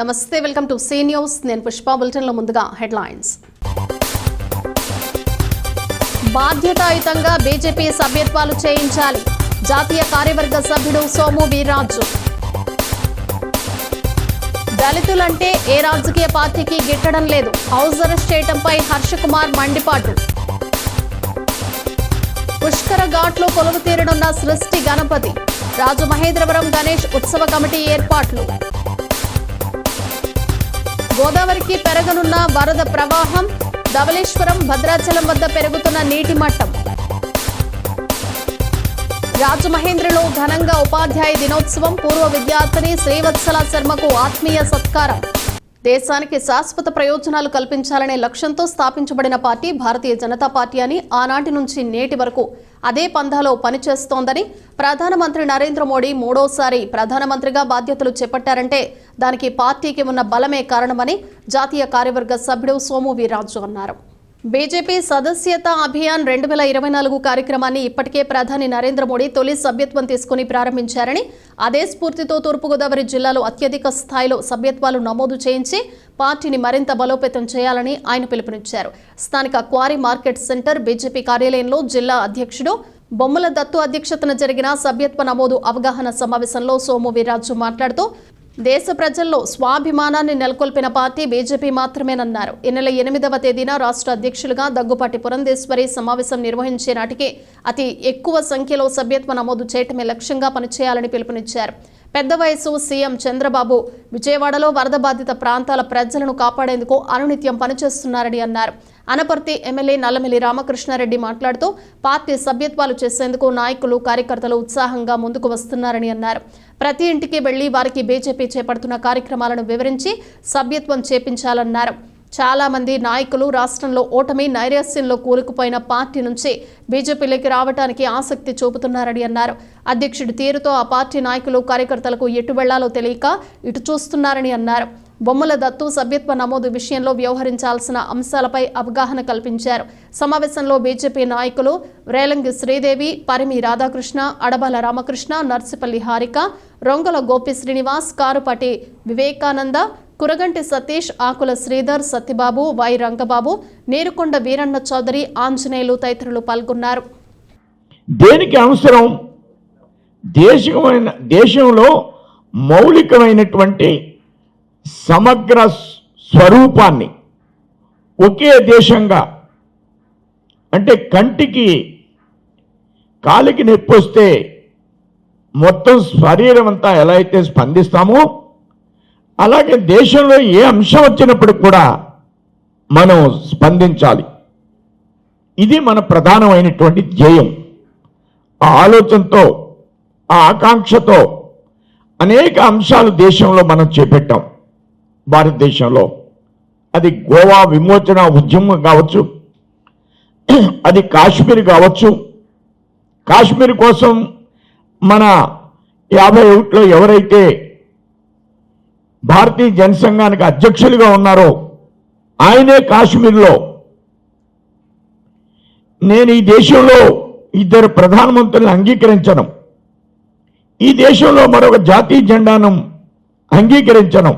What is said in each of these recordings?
నమస్తే, welcome to see news. నేను పుష్ప. బులెటిన్లో ముందుగా హెడ్లైన్స్. బాధ్యతాయుతంగా బీజేపీ సభ్యత్వాలు చేయించాలి. జాతీయ కార్యవర్గ సభ్యుడు సోము వీర్రాజు. దళితులంటే ఏ రాజకీయ పార్టీకి గిట్టడం లేదు. హౌస్ అరెస్ట్ చేయడంపై హర్షకుమార్ మండిపాటు. పుష్కర ఘాట్లో కొలువు తీరనున్న సృష్టి గణపతి. రాజమహేంద్రవరం గణేష్ ఉత్సవ కమిటీ ఏర్పాట్లు. గోదావరికి పెరగనున్న వరద ప్రవాహం. ధవళేశ్వరం, భద్రాచలం వద్ద పెరుగుతున్న నీటి మట్టం. రాజమహేంద్రలో ఘనంగా ఉపాధ్యాయ దినోత్సవం. పూర్వ విద్యార్థిని శ్రీవత్సల శర్మకు ఆత్మీయ సత్కారం. దేశానికి శాశ్వత ప్రయోజనాలు కల్పించాలనే లక్ష్యంతో స్థాపించబడిన పార్టీ భారతీయ జనతా పార్టీ అని ఆనాటి నుంచి నేటి వరకు అదే పంథాలో పనిచేస్తోందని ప్రధానమంత్రి నరేంద్ర మోడీ మూడోసారి ప్రధానమంత్రిగా బాధ్యతలు చేపట్టారంటే దానికి పార్టీకి ఉన్న బలమే కారణమని జాతీయ కార్యవర్గ సభ్యుడు సోము వీర్రాజు అన్నారు. బీజేపీ సదస్యత అభియాన్ 2024 కార్యక్రమాన్ని ఇప్పటికే ప్రధాని నరేంద్ర మోడీ తొలి సభ్యత్వం తీసుకుని ప్రారంభించారని, అదే స్ఫూర్తితో తూర్పుగోదావరి జిల్లాలో అత్యధిక స్థాయిలో సభ్యత్వాలు నమోదు చేయించి పార్టీని మరింత బలోపేతం చేయాలని ఆయన పిలుపునిచ్చారు. స్థానిక క్వారీ మార్కెట్ సెంటర్ బీజేపీ కార్యాలయంలో జిల్లా అధ్యక్షుడు బొమ్మల దత్తు అధ్యక్షతన జరిగిన సభ్యత్వ నమోదు అవగాహన సమావేశంలో సోము వీర్రాజు మాట్లాడుతూ దేశ ప్రజల్లో స్వాభిమానాన్ని నెలకొల్పిన పార్టీ బీజేపీ మాత్రమేనన్నారు. ఈ నెల 8వ తేదీన రాష్ట్ర అధ్యక్షులుగా దగ్గుపాటి పురంధేశ్వరి సమావేశం నిర్వహించే నాటికి అతి ఎక్కువ సంఖ్యలో సభ్యత్వ నమోదు చేయటమే లక్ష్యంగా పనిచేయాలని పిలుపునిచ్చారు. పెద్ద వయసు సీఎం చంద్రబాబు విజయవాడలో వరద బాధిత ప్రాంతాల ప్రజలను కాపాడేందుకు అనునిత్యం పనిచేస్తున్నారని అన్నారు. అనపర్తి ఎమ్మెల్యే నల్లమిల్లి రామకృష్ణారెడ్డి మాట్లాడుతూ పార్టీ సభ్యత్వాలు చేసేందుకు నాయకులు, కార్యకర్తలు ఉత్సాహంగా ముందుకు వస్తున్నారని అన్నారు. ప్రతి ఇంటికి వెళ్లి వారికి బీజేపీ చేపడుతున్న కార్యక్రమాలను వివరించి సభ్యత్వం చేపించాలన్నారు. చాలా మంది నాయకులు రాష్ట్రంలో ఓటమి, నైరాశ్యంలో కూరుకుపోయిన పార్టీ నుంచి బీజేపీలోకి రావడానికి ఆసక్తి చూపుతున్నారని అన్నారు. అధ్యక్షుడి తీరుతో ఆ పార్టీ నాయకులు, కార్యకర్తలకు ఎటు వెళ్లాలో తెలియక ఇటు చూస్తున్నారని అన్నారు. బొమ్మల దత్తు సభ్యత్వ నమోదు విషయంలో వ్యవహరించాల్సిన అంశాలపై అవగాహన కల్పించారు. సమావేశంలో బీజేపీ నాయకులు రేలంగి శ్రీదేవి, పరిమి రాధాకృష్ణ, అడబాల రామకృష్ణ, నర్సిపల్లి హారిక, రొంగల గోపి శ్రీనివాస్, కారుపాటి వివేకానంద, కురగంటి సతీష్, ఆకుల శ్రీధర్, సత్యబాబు, వై రంగబాబు, నీరుకొండ వీరన్న చౌదరి, ఆంజనేయులు తదితరులు పాల్గొన్నారు. దేనికి అవసరం? దేశంలో మౌలికమైనటువంటి సమగ్ర స్వరూపాన్ని ఒకే దేశంగా, అంటే కంటికి కాలికి నొప్పి వస్తే మొత్తం శరీరం అంతా ఎలా అయితే స్పందిస్తామో అలాగే దేశంలో ఏ అంశం వచ్చినప్పుడు కూడా మనం స్పందించాలి. ఇది మన ప్రధానమైనటువంటి ధ్యేయం. ఆ ఆలోచనతో, ఆ ఆకాంక్షతో అనేక అంశాలు దేశంలో మనం చేపట్టాం. భారతదేశంలో అది గోవా విమోచన ఉద్యమం కావచ్చు, అది కాశ్మీర్ కావచ్చు. కాశ్మీర్ కోసం మన 51లో ఎవరైతే భారతీయ జనసంఘానికి అధ్యక్షులుగా ఉన్నారో ఆయనే కాశ్మీర్లో నేను ఈ దేశంలో 2 ప్రధానమంత్రులను అంగీకరించడం, ఈ దేశంలో మరొక జాతీయ జెండాను అంగీకరించడం,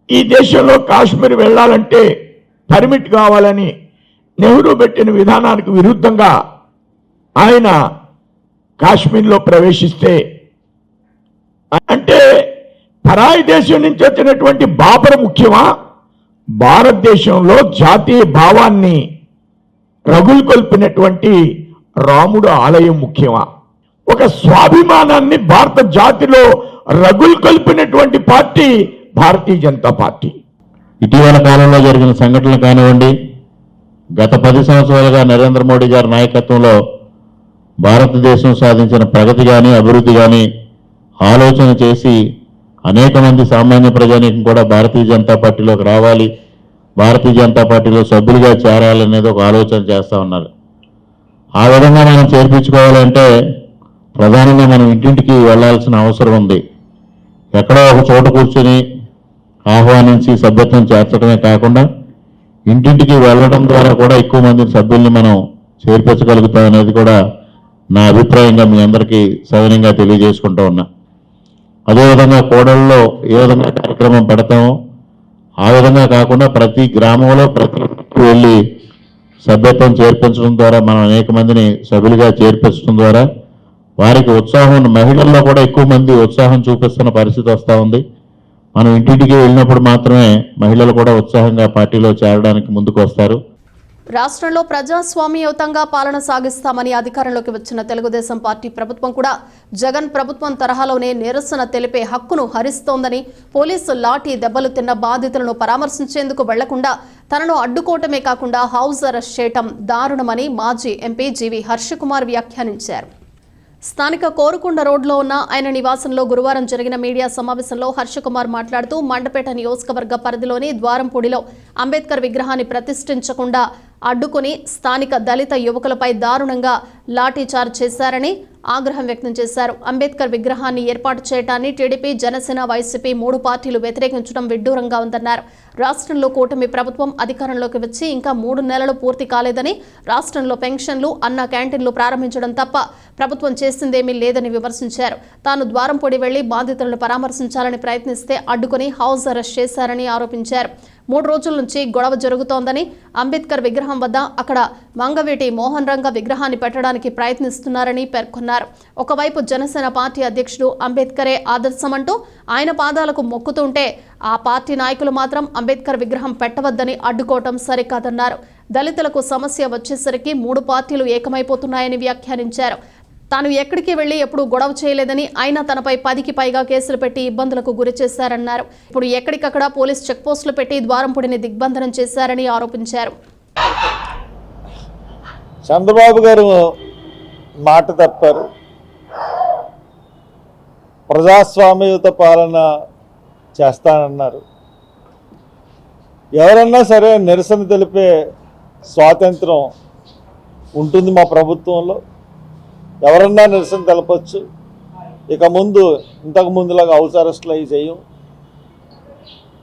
ఈ దేశంలో కాశ్మీర్ వెళ్ళాలంటే పర్మిట్ కావాలని నెహ్రూ పెట్టిన విధానానికి విరుద్ధంగా ఆయన కాశ్మీర్లో ప్రవేశిస్తే, అంటే పరాయి దేశం నుంచి వచ్చినటువంటి బాబర్ ముఖ్యమా, భారతదేశంలో జాతీయ భావాన్ని రగులుకొల్పినటువంటి రాముడు ఆలయం ముఖ్యమా? ఒక స్వాభిమానాన్ని భారత జాతిలో రగులుకొల్పినటువంటి పార్టీ భారతీయ జనతా పార్టీ. ఇటీవల కాలంలో జరిగిన సంఘటనలు కానివ్వండి, గత 10 సంవత్సరాలుగా నరేంద్ర మోడీ గారి నాయకత్వంలో భారతదేశం సాధించిన ప్రగతి కానీ, అభివృద్ధి కానీ ఆలోచన చేసి అనేక మంది సామాన్య ప్రజానీకం కూడా భారతీయ జనతా పార్టీలోకి రావాలి, భారతీయ జనతా పార్టీలో సభ్యులుగా చేరాలనేది ఒక ఆలోచన చేస్తూ ఉన్నారు. ఆ విధంగా మనం చేర్పించుకోవాలంటే ప్రధానంగా మనం ఇంటింటికి వెళ్లాల్సిన అవసరం ఉంది. ఎక్కడో ఒక చోట కూర్చొని ఆహ్వానించి సభ్యత్వం చేర్చడమే కాకుండా ఇంటింటికి వెళ్ళడం ద్వారా కూడా ఎక్కువ మంది సభ్యుల్ని మనం చేర్పించగలుగుతాం అనేది కూడా నా అభిప్రాయంగా మీ అందరికీ సవినయంగా తెలియజేసుకుంటూ ఉన్నా. అదేవిధంగా కోడళ్ళలో ఏ విధంగా కార్యక్రమం పెడతామో ఆ విధంగా కాకుండా ప్రతి గ్రామంలో ప్రతి ఇంటికి వెళ్ళి సభ్యత్వం చేర్పించడం ద్వారా మనం అనేక మందిని సభ్యులుగా చేర్పించడం ద్వారా వారికి ఉత్సాహం, మహిళల్లో కూడా ఎక్కువ మంది ఉత్సాహం చూపిస్తున్న పరిస్థితి వస్తూ ఉంది. మనం ఇంటింటికి వెళ్ళినప్పుడు మాత్రమే మహిళలు కూడా ఉత్సాహంగా పార్టీలో చేరడానికి ముందుకు వస్తారు. రాష్ట్రంలో ప్రజాస్వామ్యయుతంగా పాలన సాగిస్తామని అధికారంలోకి వచ్చిన తెలుగుదేశం పార్టీ ప్రభుత్వం కూడా జగన్ ప్రభుత్వం తరహాలోనే నిరసన తెలిపే హక్కును హరిస్తోందని, పోలీసు లాఠీ దెబ్బలు తిన్న బాధితులను పరామర్శించేందుకు వెళ్లకుండా తనను అడ్డుకోవటమే కాకుండా హౌస్ అరెస్ట్ చేయటం దారుణమని మాజీ ఎంపీ జీవి హర్షకుమార్ వ్యాఖ్యానించారు. స్థానిక కోరుకొండ రోడ్లో ఉన్న ఆయన నివాసంలో గురువారం జరిగిన మీడియా సమావేశంలో హర్షకుమార్ మాట్లాడుతూ మండపేట నియోజకవర్గ పరిధిలోని ద్వారంపూడిలో అంబేద్కర్ విగ్రహాన్ని ప్రతిష్ఠించకుండా అడ్డుకుని స్థానిక దళిత యువకులపై దారుణంగా లాఠీచార్జ్ చేశారని ఆగ్రహం వ్యక్తం చేశారు. అంబేద్కర్ విగ్రహాన్ని ఏర్పాటు చేయడాన్ని టీడీపీ, జనసేన, వైసీపీ 3 పార్టీలు వ్యతిరేకించడం విడ్డూరంగా ఉందన్నారు. రాష్ట్రంలో కూటమి ప్రభుత్వం అధికారంలోకి వచ్చి ఇంకా 3 నెలలు పూర్తి కాలేదని, రాష్ట్రంలో పెన్షన్లు, అన్న క్యాంటీన్లు ప్రారంభించడం తప్ప ప్రభుత్వం చేసిందేమీ లేదని విమర్శించారు. తాను ద్వారంపొడి వెళ్లి బాధితులను పరామర్శించాలని ప్రయత్నిస్తే అడ్డుకుని హౌస్ అరెస్ట్ చేశారని ఆరోపించారు. 3 రోజుల నుంచి గొడవ జరుగుతోందని, అంబేద్కర్ విగ్రహం వద్ద అక్కడ మంగవీటి మోహన్ రంగ విగ్రహాన్ని పెట్టడానికి ప్రయత్నిస్తున్నారని పేర్కొన్నారు. ఒకవైపు జనసేన పార్టీ అధ్యక్షుడు అంబేద్కరే ఆదర్శమంటూ ఆయన పాదాలకు మొక్కుతుంటే ఆ పార్టీ నాయకులు మాత్రం అంబేద్కర్ విగ్రహం పెట్టవద్దని అడ్డుకోవటం సరికాదన్నారు. దళితులకు సమస్య వచ్చేసరికి 3 పార్టీలు ఏకమైపోతున్నాయని వ్యాఖ్యానించారు. తాను ఎక్కడికి వెళ్లి ఎప్పుడు గొడవ చేయలేదని, అయినా తనపై 10కి పైగా కేసులు పెట్టి ఇబ్బందులకు గురి చేశారన్నారు. ఇప్పుడు ఎక్కడికక్కడ పోలీస్ చెక్పోస్టులు పెట్టి ద్వారంపొడిని దిగ్బంధనం చేశారని ఆరోపించారు. చంద్రబాబు గారు మాట తప్పారు. ప్రజాస్వామ్యయుత పాలన చేస్తానన్నారు. ఎవరన్నా సరే నిరసన తెలిపే స్వాతంత్రం ఉంటుంది మా ప్రభుత్వంలో. ఎవరన్నా నిరసన తెలపచ్చు. ఇక ముందు ఇంతకు ముందులాగా హౌస్ అరెస్టులు అవి చేయం.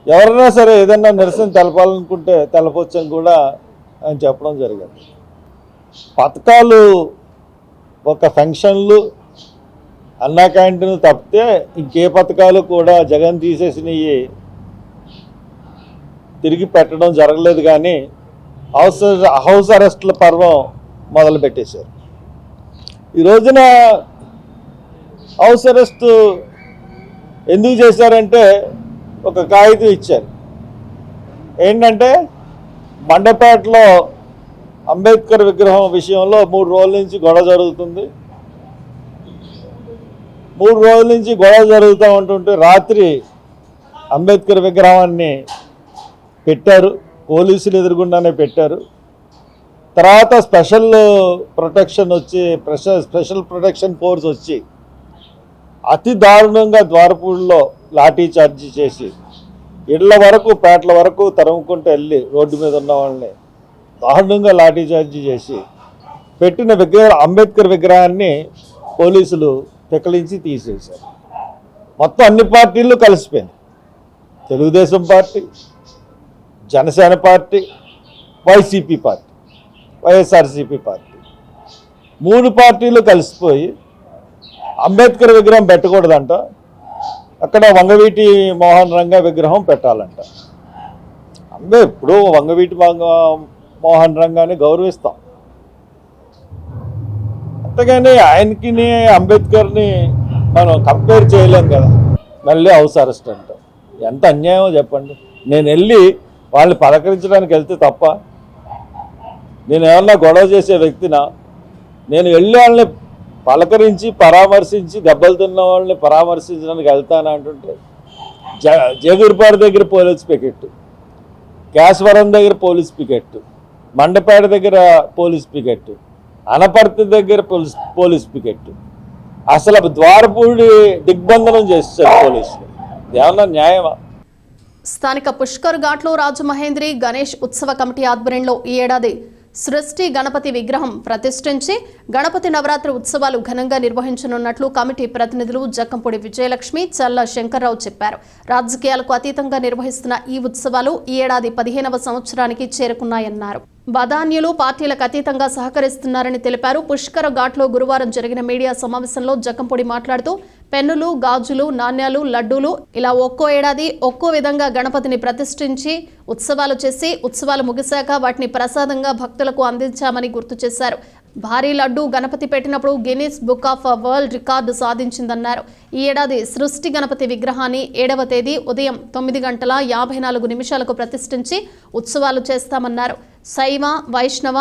ఎవరైనా సరే ఏదన్నా నిరసన తెలపాలనుకుంటే తెలపచ్చు అని కూడా ఆయన చెప్పడం జరిగింది. పథకాలు ఒక ఫంక్షన్లు, అన్నా క్యాంటీన్ తప్పితే ఇంకే పథకాలు కూడా జగన్ తీసేసినవి తిరిగి పెట్టడం జరగలేదు. కానీ హౌస్ అరెస్టుల పర్వం మొదలుపెట్టేశారు. ఈ రోజున హౌస్ అరెస్ట్ ఎందుకు చేశారంటే ఒక కాగితం ఇచ్చారు. ఏంటంటే మండపేటలో అంబేద్కర్ విగ్రహం విషయంలో 3 రోజుల నుంచి గొడవ జరుగుతుంది. 3 రోజుల నుంచి గొడవ జరుగుతూ ఉంటుంటే రాత్రి అంబేద్కర్ విగ్రహాన్ని పెట్టారు. పోలీసులు ఎదురుగుండానే పెట్టారు. తర్వాత స్పెషల్ ప్రొటెక్షన్ ఫోర్స్ వచ్చి అతి దారుణంగా ద్వారపూడిలో లాఠీ చార్జీ చేసి ఇళ్ల వరకు, పేటల వరకు తరుముకుంటూ వెళ్ళి రోడ్డు మీద ఉన్న వాళ్ళని దారుణంగా లాఠీ చార్జీ చేసి పెట్టిన అంబేద్కర్ విగ్రహాన్ని పోలీసులు పికిలించి తీసేశారు. మొత్తం అన్ని పార్టీలు కలిసిపోయింది. Telugu Desam party, Janasena party, YCP party, YSRCP party 3 పార్టీలు కలిసిపోయి అంబేద్కర్ విగ్రహం పెట్టకూడదంట, అక్కడ వంగవీటి మోహన్ రంగ విగ్రహం పెట్టాలంట. ఇప్పుడు వంగవీటి మోహన్ రంగాన్ని గౌరవిస్తాం, అంతేగాని ఆయనకి అంబేద్కర్ని మనం కంపేర్ చేయలేం కదా. మళ్ళీ హౌస్ అరెస్ట్ అంటాం. ఎంత అన్యాయమో చెప్పండి. నేను వెళ్ళి వాళ్ళని పలకరించడానికి వెళ్తే తప్ప, నేను ఏమన్నా గొడవ చేసే వ్యక్తినా? నేను వెళ్ళి వాళ్ళని పలకరించి పరామర్శించి దెబ్బలు తిన్న వాళ్ళని పరామర్శించడానికి వెళ్తాను అంటుంటే జగూర్పాడు దగ్గర పోలీస్ పికెట్, కేశవరం దగ్గర పోలీస్ పికెట్, మండపేట దగ్గర పోలీస్ పికెట్, అనపర్తి దగ్గర పోలీస్ పికెట్. అసలు ద్వారపూడి దిగ్బంధనం చేస్తారు పోలీసులు. ఏమన్నా న్యాయమా? స్థానిక పుష్కర్ ఘాట్లో రాజమహేంద్రి గణేష్ ఉత్సవ కమిటీ ఆధ్వర్యంలో ఈ ఏడాది సృష్టి గణపతి విగ్రహం ప్రతిష్ఠించి గణపతి నవరాత్రి ఉత్సవాలు ఘనంగా నిర్వహించనున్నట్లు కమిటీ ప్రతినిధులు జక్కంపూడి విజయలక్ష్మి, చల్ల శంకర్రావు చెప్పారు. రాజకీయాలకు అతీతంగా నిర్వహిస్తున్న ఈ ఉత్సవాలు ఈ ఏడాది 15వ సంవత్సరానికి చేరుకున్నాయన్నారు. బదాన్యులు పార్టీలకు అతీతంగా సహకరిస్తున్నారని తెలిపారు. పుష్కర ఘాట్లో గురువారం జరిగిన మీడియా సమావేశంలో జక్కంపూడి మాట్లాడుతూ పెన్నులు, గాజులు, నాణ్యాలు, లడ్డూలు ఇలా ఒక్కో ఏడాది ఒక్కో విధంగా గణపతిని ప్రతిష్ఠించి ఉత్సవాలు చేసి ఉత్సవాలు ముగిశాక వాటిని ప్రసాదంగా భక్తులకు అందించామని గుర్తు చేశారు. భారీ లడ్డూ గణపతి పెట్టినప్పుడు Guinness book of world record సాధించిందన్నారు. ఈ ఏడాది సృష్టి గణపతి విగ్రహాన్ని 7వ తేదీ ఉదయం 9:54 ప్రతిష్ఠించి ఉత్సవాలు చేస్తామన్నారు. శైవ, వైష్ణవ,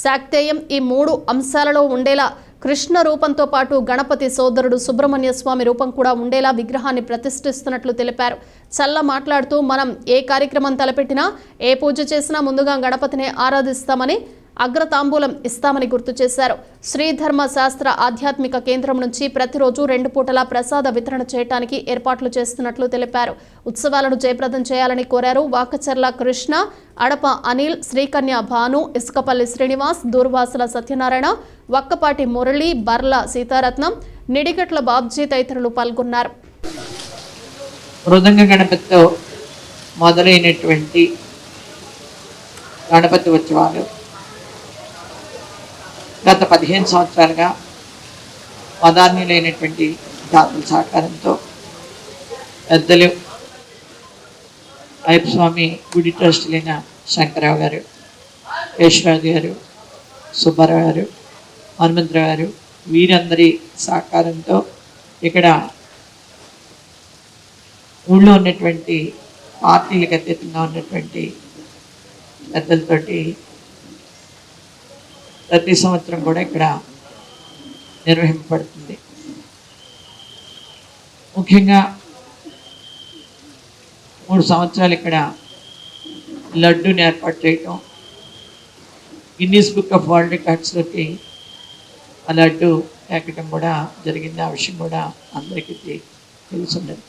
శాక్తేయం ఈ 3 అంశాలలో ఉండేలా కృష్ణ రూపంతో పాటు గణపతి సోదరుడు సుబ్రహ్మణ్య స్వామి రూపం కూడా ఉండేలా విగ్రహాన్ని ప్రతిష్ఠిస్తున్నట్లు తెలిపారు. చల్ల మాట్లాడుతూ మనం ఏ కార్యక్రమం తలపెట్టినా, ఏ పూజ చేసినా ముందుగా గణపతిని ఆరాధిస్తామని, అగ్రతాంబూలం ఇస్తామని గుర్తు చేశారు. శ్రీధర్మ శాస్త్ర ఆధ్యాత్మిక కేంద్రం నుంచి ప్రతిరోజు 2 పూటల ప్రసాద వితరణ చేయడానికి ఏర్పాట్లు చేస్తున్నట్లు తెలిపారు. ఉత్సవాలను జయప్రదం చేయాలని కోరారు. వాకచర్ల కృష్ణ, అడప అనిల్, శ్రీకన్య భాను, ఇసుకపల్లి శ్రీనివాస్, దూర్వాసుల సత్యనారాయణ, వక్కపాటి మురళి, బర్ల సీతారత్నం, నిడిగట్ల బాబ్జీ తదితరులు పాల్గొన్నారు. మృదంగ గణపతితో మొదలైనటువంటి గణపతి ఉత్సవాలు గత 15 సంవత్సరాలుగా ప్రాధాన్యులైనటువంటి దాతల సహకారంతో పెద్దలు అయ్యప్ప స్వామి గుడి ట్రస్టులైన శంకరరావు గారు, కేశవరాజు గారు, సుబ్బారావు గారు, హనుమంతరావు గారు వీరందరి సహకారంతో ఇక్కడ ఊళ్ళో ఉన్నటువంటి పార్టీలకు అతీతంగా ఉన్నటువంటి పెద్దలతోటి ప్రతి సంవత్సరం కూడా ఇక్కడ నిర్వహింపబడుతుంది. ముఖ్యంగా 3 సంవత్సరాలు ఇక్కడ లడ్డూని ఏర్పాటు చేయటం, గిన్నీస్ బుక్ ఆఫ్ వరల్డ్ రికార్డ్స్లోకి ఆ లడ్డు ఎక్కడం కూడా జరిగింది. ఆ విషయం కూడా అందరికీ తెలుసుండదు.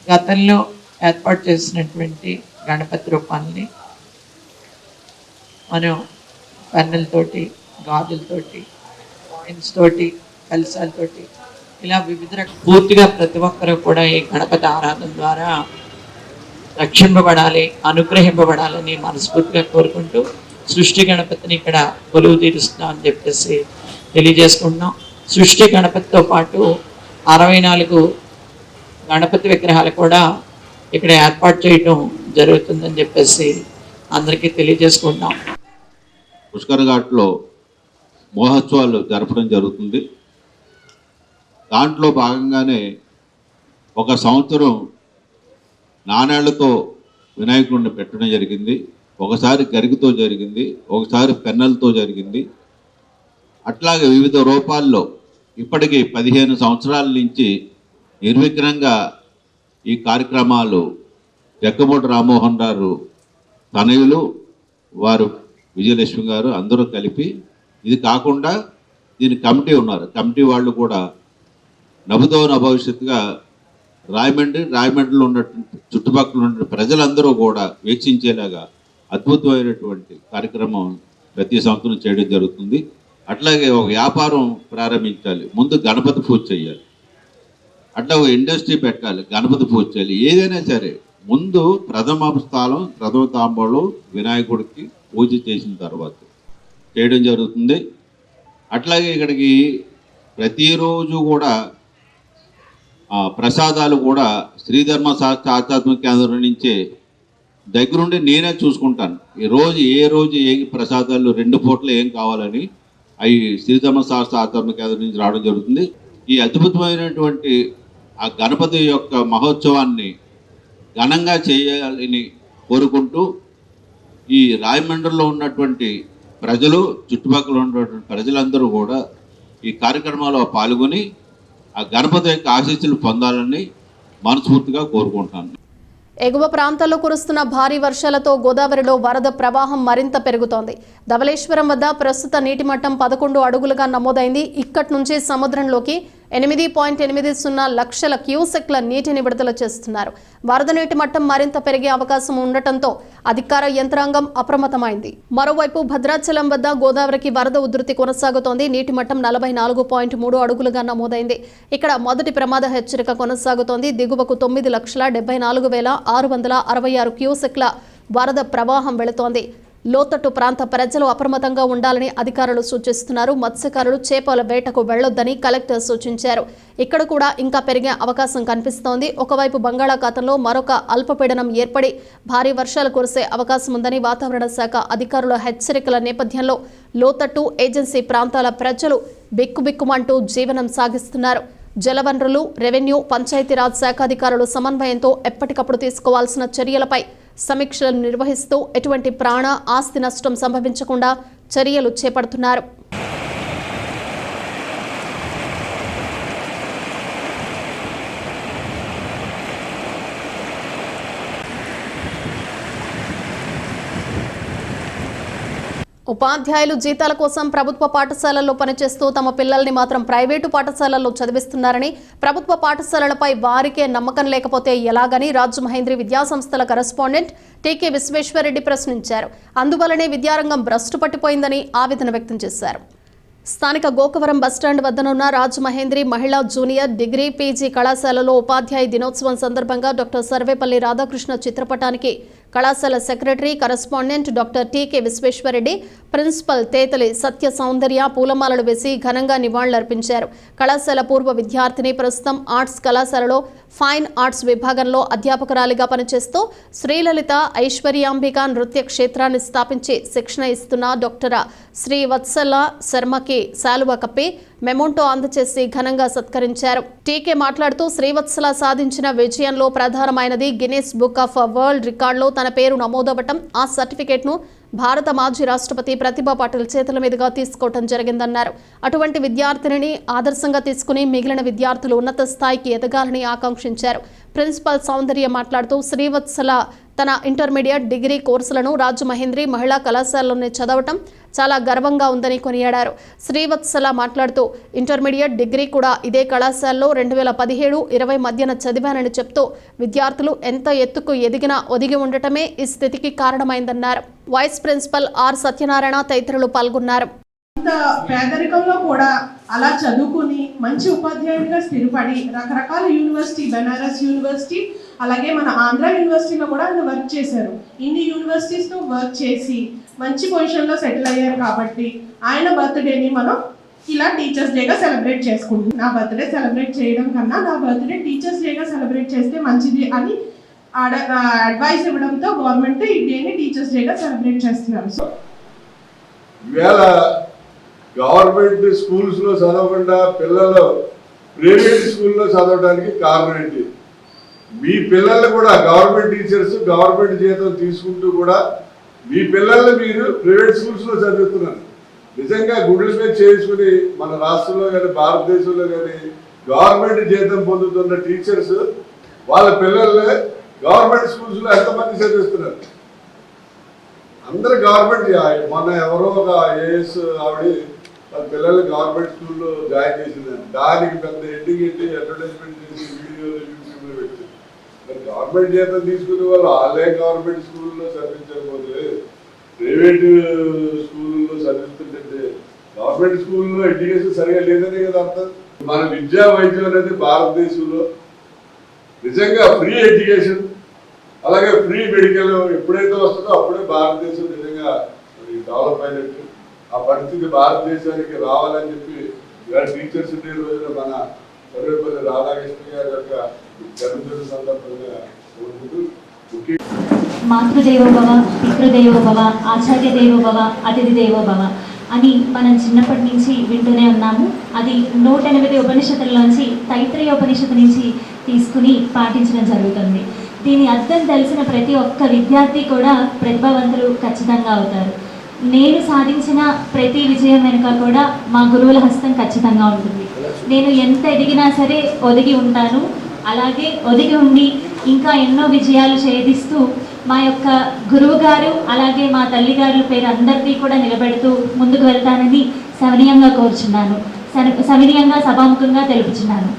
గతంలో ఏర్పాటు చేసినటువంటి గణపతి రూపాలని మనం పెన్నులతోటి, గాజులతోటి, కాయిన్స్ తోటి, కలశాలతోటి ఇలా వివిధ పూర్తిగా ప్రతి ఒక్కరూ కూడా ఈ గణపతి ఆరాధన ద్వారా రక్షింపబడాలి, అనుగ్రహింపబడాలని మనస్ఫూర్తిగా కోరుకుంటూ సృష్టి గణపతిని ఇక్కడ కొలువు తీరుస్తున్నాం అని చెప్పేసి తెలియజేసుకుంటున్నాం. సృష్టి గణపతితో పాటు 64 గణపతి విగ్రహాలు కూడా ఇక్కడ ఏర్పాటు చేయడం జరుగుతుందని చెప్పేసి అందరికీ తెలియజేసుకుంటున్నాం. పుష్కర్ ఘాట్లో మహోత్సవాలు జరపడం జరుగుతుంది. దాంట్లో భాగంగానే ఒక సంవత్సరం నాణేళ్లతో వినాయకుడిని పెట్టడం జరిగింది, ఒకసారి గరికతో జరిగింది, ఒకసారి పెన్నలతో జరిగింది. అట్లాగే వివిధ రూపాల్లో ఇప్పటికీ 15 సంవత్సరాల నుంచి నిర్విఘ్నంగా ఈ కార్యక్రమాలు జక్కమూడి రామ్మోహన్ గారు తనయులు, వారు విజయలక్ష్మి గారు అందరూ కలిపి, ఇది కాకుండా దీని కమిటీ ఉన్నారు. కమిటీ వాళ్ళు కూడా నభుతో నభవిష్యత్తుగా రాయమండ్రిలో ఉన్నటువంటి చుట్టుపక్కల ఉన్న ప్రజలందరూ కూడా వీక్షించేలాగా అద్భుతమైనటువంటి కార్యక్రమం ప్రతి సంవత్సరం చేయడం జరుగుతుంది. అట్లాగే ఒక వ్యాపారం ప్రారంభించాలి, ముందు గణపతి పూజ చేయాలి. అట్లా ఒక ఇండస్ట్రీ పెట్టాలి, గణపతి పూజ చేయాలి. ఏదైనా సరే ముందు ప్రథమ స్థానం, ప్రథమ తాంబూలం వినాయకుడికి పూజ చేసిన తర్వాత చేయడం జరుగుతుంది. అట్లాగే ఇక్కడికి ప్రతిరోజు కూడా ప్రసాదాలు కూడా శ్రీధర్మ శాస్త్ర ఆధ్యాత్మిక కేంద్రం నుంచే దగ్గరుండి నేనే చూసుకుంటాను. ఏ రోజు ఏ ప్రసాదాలు 2 పూటలు ఏం కావాలని అవి శ్రీధర్మ శాస్త్ర ఆధ్యాత్మిక కేంద్రం నుంచి రావడం జరుగుతుంది. ఈ అద్భుతమైనటువంటి ఆ గణపతి యొక్క మహోత్సవాన్ని ఘనంగా చేయాలని కోరుకుంటూ ఈ రాయమండ్రిలో ఉన్నటువంటి ప్రజలు, చుట్టుపక్కల ఉన్నటువంటి ప్రజలందరూ కూడా ఈ కార్యక్రమాల్లో పాల్గొని ఆ గణపతి యొక్క ఆశీస్సులు పొందాలని మనస్ఫూర్తిగా కోరుకుంటాను. ఎగువ ప్రాంతాల్లో కురుస్తున్న భారీ వర్షాలతో గోదావరిలో వరద ప్రవాహం మరింత పెరుగుతోంది. ధవళేశ్వరం వద్ద ప్రస్తుత నీటి మట్టం 11 అడుగులుగా నమోదైంది. ఇక్కడి నుంచి సముద్రంలోకి 8.80 లక్షల క్యూసెక్ల నీటిని విడుదల చేస్తున్నారు. వరద నీటి మట్టం మరింత పెరిగే అవకాశం ఉండటంతో అధికార యంత్రాంగం అప్రమత్తమైంది. మరోవైపు భద్రాచలం వద్ద గోదావరికి వరద ఉధృతి కొనసాగుతోంది. నీటి మట్టం 44.3 అడుగులుగా నమోదైంది. ఇక్కడ మొదటి ప్రమాద హెచ్చరిక కొనసాగుతోంది. దిగువకు 9,74,666 క్యూసెక్ల వరద ప్రవాహం వెళుతోంది. లోతట్టు ప్రాంత ప్రజలు అప్రమత్తంగా ఉండాలని అధికారులు సూచిస్తున్నారు. మత్స్యకారులు చేపల వేటకు వెళ్లొద్దని కలెక్టర్ సూచించారు. ఇక్కడ కూడా ఇంకా పెరిగే అవకాశం కనిపిస్తోంది. ఒకవైపు బంగాళాఖాతంలో మరొక అల్పపీడనం ఏర్పడి భారీ వర్షాలు కురిసే అవకాశం ఉందని వాతావరణ శాఖ అధికారుల హెచ్చరికల నేపథ్యంలో లోతట్టు ఏజెన్సీ ప్రాంతాల ప్రజలు బిక్కుబిక్కుమంటూ జీవనం సాగిస్తున్నారు. జలవనరులు, రెవెన్యూ, పంచాయతీరాజ్ శాఖ అధికారులు సమన్వయంతో ఎప్పటికప్పుడు తీసుకోవాల్సిన చర్యలపై సమీక్షలు నిర్వహిస్తూ ఎటువంటి ప్రాణ, ఆస్తి నష్టం సంభవించకుండా చర్యలు చేపడుతున్నారు. ఉపాధ్యాయులు జీతాల కోసం ప్రభుత్వ పాఠశాలల్లో పనిచేస్తూ తమ పిల్లల్ని మాత్రం ప్రైవేటు పాఠశాలల్లో చదివిస్తున్నారని, ప్రభుత్వ పాఠశాలలపై వారికే నమ్మకం లేకపోతే ఎలాగని రాజమహేంద్రి విద్యాసంస్థల కరెస్పాండెంట్ టీకే విశ్వేశ్వరరెడ్డి ప్రశ్నించారు. అందువల్లనే విద్యారంగం భ్రష్టు పట్టిపోయిందని ఆవేదన వ్యక్తం చేశారు. స్థానిక గోకవరం బస్టాండ్ వద్దనున్న రాజమహేంద్రి మహిళా జూనియర్ డిగ్రీ పీజీ కళాశాలలో ఉపాధ్యాయ దినోత్సవం సందర్భంగా డాక్టర్ సర్వేపల్లి రాధాకృష్ణ చిత్రపటానికి కళాశాల secretary correspondent doctor TK Visweswara Reddy, principal Tetali Satya Soundarya పూలమాలలు వేసి ఘనంగా నివాళులర్పించారు. కళాశాల పూర్వ విద్యార్థిని, ప్రస్తుతం ఆర్ట్స్ కళాశాలలో ఫైన్ ఆర్ట్స్ విభాగంలో అధ్యాపకురాలిగా పనిచేస్తూ శ్రీలలిత ఐశ్వర్యాంబిక నృత్య క్షేత్రాన్ని స్థాపించి శిక్షణ ఇస్తున్న డాక్టర్ శ్రీవత్సల శర్మకి శాలువ కప్పి మెమోంటో అందచేసి ఘనంగా సత్కరించారు. టీకే మాట్లాడుతూ శ్రీవత్సల సాధించిన విజయంలో ప్రధానమైనది గిన్నిస్ బుక్ ఆఫ్ వరల్డ్ రికార్డులో తన పేరు నమోదవటం. ఆ సర్టిఫికేట్ను భారత మాజీ రాష్ట్రపతి ప్రతిభా పాటిల్ చేతుల మీదుగా తీసుకోవటం జరిగిందన్నారు. అటువంటి విద్యార్థినిని ఆదర్శంగా తీసుకుని మిగిలిన విద్యార్థులు ఉన్నత స్థాయికి ఎదగాలని ఆకాంక్షించారు. ప్రిన్సిపల్ సౌందర్య మాట్లాడుతూ శ్రీవత్సల తన ఇంటర్మీడియట్, డిగ్రీ కోర్సులను రాజమహేంద్రి మహిళా కళాశాలలోనే చదవటం చాలా గర్వంగా ఉందని కొనియాడారు. శ్రీవత్సల మాట్లాడుతూ ఇంటర్మీడియట్, డిగ్రీ కూడా ఇదే కళాశాలలో 2017-20 మధ్యన చదివానని చెప్తూ విద్యార్థులు ఎంత ఎత్తుకు ఎదిగినా ఒదిగి ఉండటమే ఈ స్థితికి కారణమైందన్నారు. వైస్ ప్రిన్సిపల్ ఆర్ సత్యనారాయణ తదితరులు పాల్గొన్నారు. పేదరికంలో కూడా అలా చదువుకుని మంచి ఉపాధ్యాయుడిగా స్థిరపడి రకరకాల యూనివర్సిటీ, బెనారస్ యూనివర్సిటీ, అలాగే మన ఆంధ్ర యూనివర్సిటీలో కూడా ఆయన వర్క్ చేశారు. ఇన్ని యూనివర్సిటీస్తో వర్క్ చేసి మంచి పొజిషన్లో సెటిల్ అయ్యారు. కాబట్టి ఆయన బర్త్డేని మనం ఇలా టీచర్స్ డేగా సెలబ్రేట్ చేసుకుంటాం. నా బర్త్డే సెలబ్రేట్ చేయడం కన్నా నా బర్త్డే టీచర్స్ డేగా సెలబ్రేట్ చేస్తే మంచిది అని అడ్వైస్ ఇవ్వడంతో గవర్నమెంట్ ఈ డేని టీచర్స్ డేగా సెలబ్రేట్ చేస్తున్నారు. సో ఇవాళ గవర్నమెంట్ స్కూల్స్లో చదవకుండా పిల్లలు ప్రైవేట్ స్కూల్లో చదవడానికి కారణం ఏంటి? మీ పిల్లల్ని కూడా గవర్నమెంట్ టీచర్స్ గవర్నమెంట్ జీతం తీసుకుంటూ కూడా మీ పిల్లల్ని మీరు ప్రైవేట్ స్కూల్స్లో చదువుతున్నారు. నిజంగా గుడుల మీద చేసుకుని మన రాష్ట్రంలో కానీ భారతదేశంలో కానీ గవర్నమెంట్ జీతం పొందుతున్న టీచర్స్ వాళ్ళ పిల్లల్ని గవర్నమెంట్ స్కూల్స్లో ఎంతమంది చదివిస్తున్నారు? అందరు గవర్నమెంట్. మొన్న ఎవరో ఒక ఏఎస్ ఆవిడ వాళ్ళ పిల్లల్ని గవర్నమెంట్ స్కూల్లో జాయిన్ చేసిందని దానికి పెద్ద ఎడ్డింగ్ ఎట్టి అడ్వర్టైజ్మెంట్ చేసి వీడియోలు యూట్యూబ్లో పెట్టి మరి గవర్నమెంట్ జీతం తీసుకునే వాళ్ళు వాళ్ళే గవర్నమెంట్ స్కూల్లో చదివించకపోతే ప్రైవేట్ స్కూల్లో చదివిస్తుంటే గవర్నమెంట్ స్కూల్లో ఎడ్యుకేషన్ సరిగా లేదనే కదా అర్థం. మన విద్యా వైద్యం అనేది భారతదేశంలో నిజంగా ఫ్రీ ఎడ్యుకేషన్ అలాగే ఫ్రీ మెడికల్ ఎప్పుడైతే వస్తుందో అప్పుడే భారతదేశం నిజంగా డెవలప్ అయినట్టు. ఆ పరిస్థితి భారతదేశానికి రావాలని చెప్పి ఇవాళ టీచర్స్ డే రోజున మన సర్వేపల్లి రాధాకృష్ణ గారి యొక్క జన్మదిన సందర్భంగా మాతృదేవోభవ, పితృదేవోభవ, ఆచార్య దేవోభవ, అతిథి దేవోభవ అని మనం చిన్నప్పటి నుంచి వింటూనే ఉన్నాము. అది 108 ఉపనిషత్తుల్లోంచి తైత్రేయ ఉపనిషత్తు నుంచి తీసుకుని పాటించడం జరుగుతుంది. దీని అర్థం తెలిసిన ప్రతి ఒక్క విద్యార్థి కూడా ప్రతిభావంతులు ఖచ్చితంగా అవుతారు. నేను సాధించిన ప్రతి విజయం వెనుక కూడా మా గురువుల హస్తం ఖచ్చితంగా ఉంటుంది. నేను ఎంత ఎదిగినా సరే ఒదిగి ఉంటాను. అలాగే ఒదిగి ఉండి ఇంకా ఎన్నో విజయాలు ఛేదిస్తూ మా యొక్క గురువు గారు అలాగే మా తల్లిగారుల పేరు అందరినీ కూడా నిలబెడుతూ ముందుకు వెళ్తానని సవినయంగా కోరుచున్నాను, సవినయంగా సభాముఖంగా తెలుపుచున్నాను.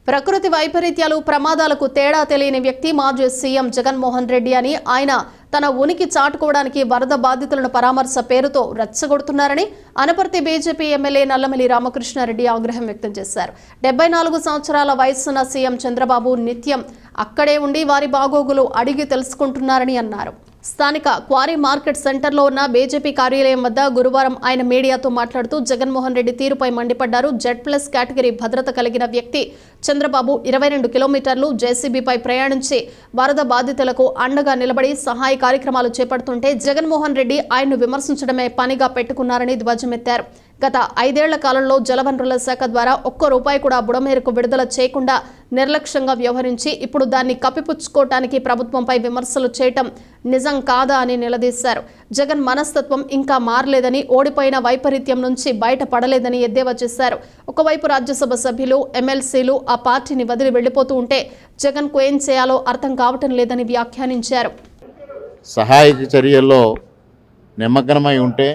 ప్రకృతి వైపరీత్యాలు, ప్రమాదాలకు తేడా తెలియని వ్యక్తి మాజీ సీఎం జగన్మోహన్ రెడ్డి అని ఆయన తన ఉనికి చాటుకోవడానికి వరద బాధితులను పరామర్శ పేరుతో రెచ్చగొడుతున్నారని అనపర్తి బీజేపీ ఎమ్మెల్యే నల్లమల్లి రామకృష్ణారెడ్డి ఆగ్రహం వ్యక్తం చేశారు. 74 సంవత్సరాల వయసున్న సీఎం చంద్రబాబు నిత్యం అక్కడే ఉండి వారి బాగోగులు అడిగి తెలుసుకుంటున్నారని అన్నారు. స్థానిక క్వారీ మార్కెట్ సెంటర్లో ఉన్న బీజేపీ కార్యాలయం వద్ద గురువారం ఆయన మీడియాతో మాట్లాడుతూ జగన్మోహన్ రెడ్డి తీరుపై మండిపడ్డారు. Z+ కేటగిరీ భద్రత కలిగిన వ్యక్తి చంద్రబాబు 22 కిలోమీటర్లు జేసీబీపై ప్రయాణించి వరద బాధితులకు అండగా నిలబడి సహాయ కార్యక్రమాలు చేపడుతుంటే జగన్మోహన్ రెడ్డి ఆయన్ను విమర్శించడమే పనిగా పెట్టుకున్నారని ధ్వజమెత్తారు. గత 5 ఏళ్ల కాలంలో జలవనరుల శాఖ ద్వారా ఒక్క రూపాయి కూడా బుడమేరకు విడుదల చేయకుండా నిర్లక్ష్యంగా వ్యవహరించి ఇప్పుడు దాన్ని కప్పిపుచ్చుకోవటానికి ప్రభుత్వంపై విమర్శలు చేయటం నిజం కాదా అని నిలదీశారు. జగన్ మనస్తత్వం ఇంకా మారలేదని, ఓడిపోయిన వైపరీత్యం నుంచి బయటపడలేదని ఎద్దేవా చేశారు. ఒకవైపు రాజ్యసభ సభ్యులు, ఎమ్మెల్సీలు ఆ పార్టీని వదిలి వెళ్లిపోతూ ఉంటే జగన్కు ఏం చేయాలో అర్థం కావటం లేదని వ్యాఖ్యానించారు. సహాయక చర్యల్లో నిమగ్నమై ఉంటే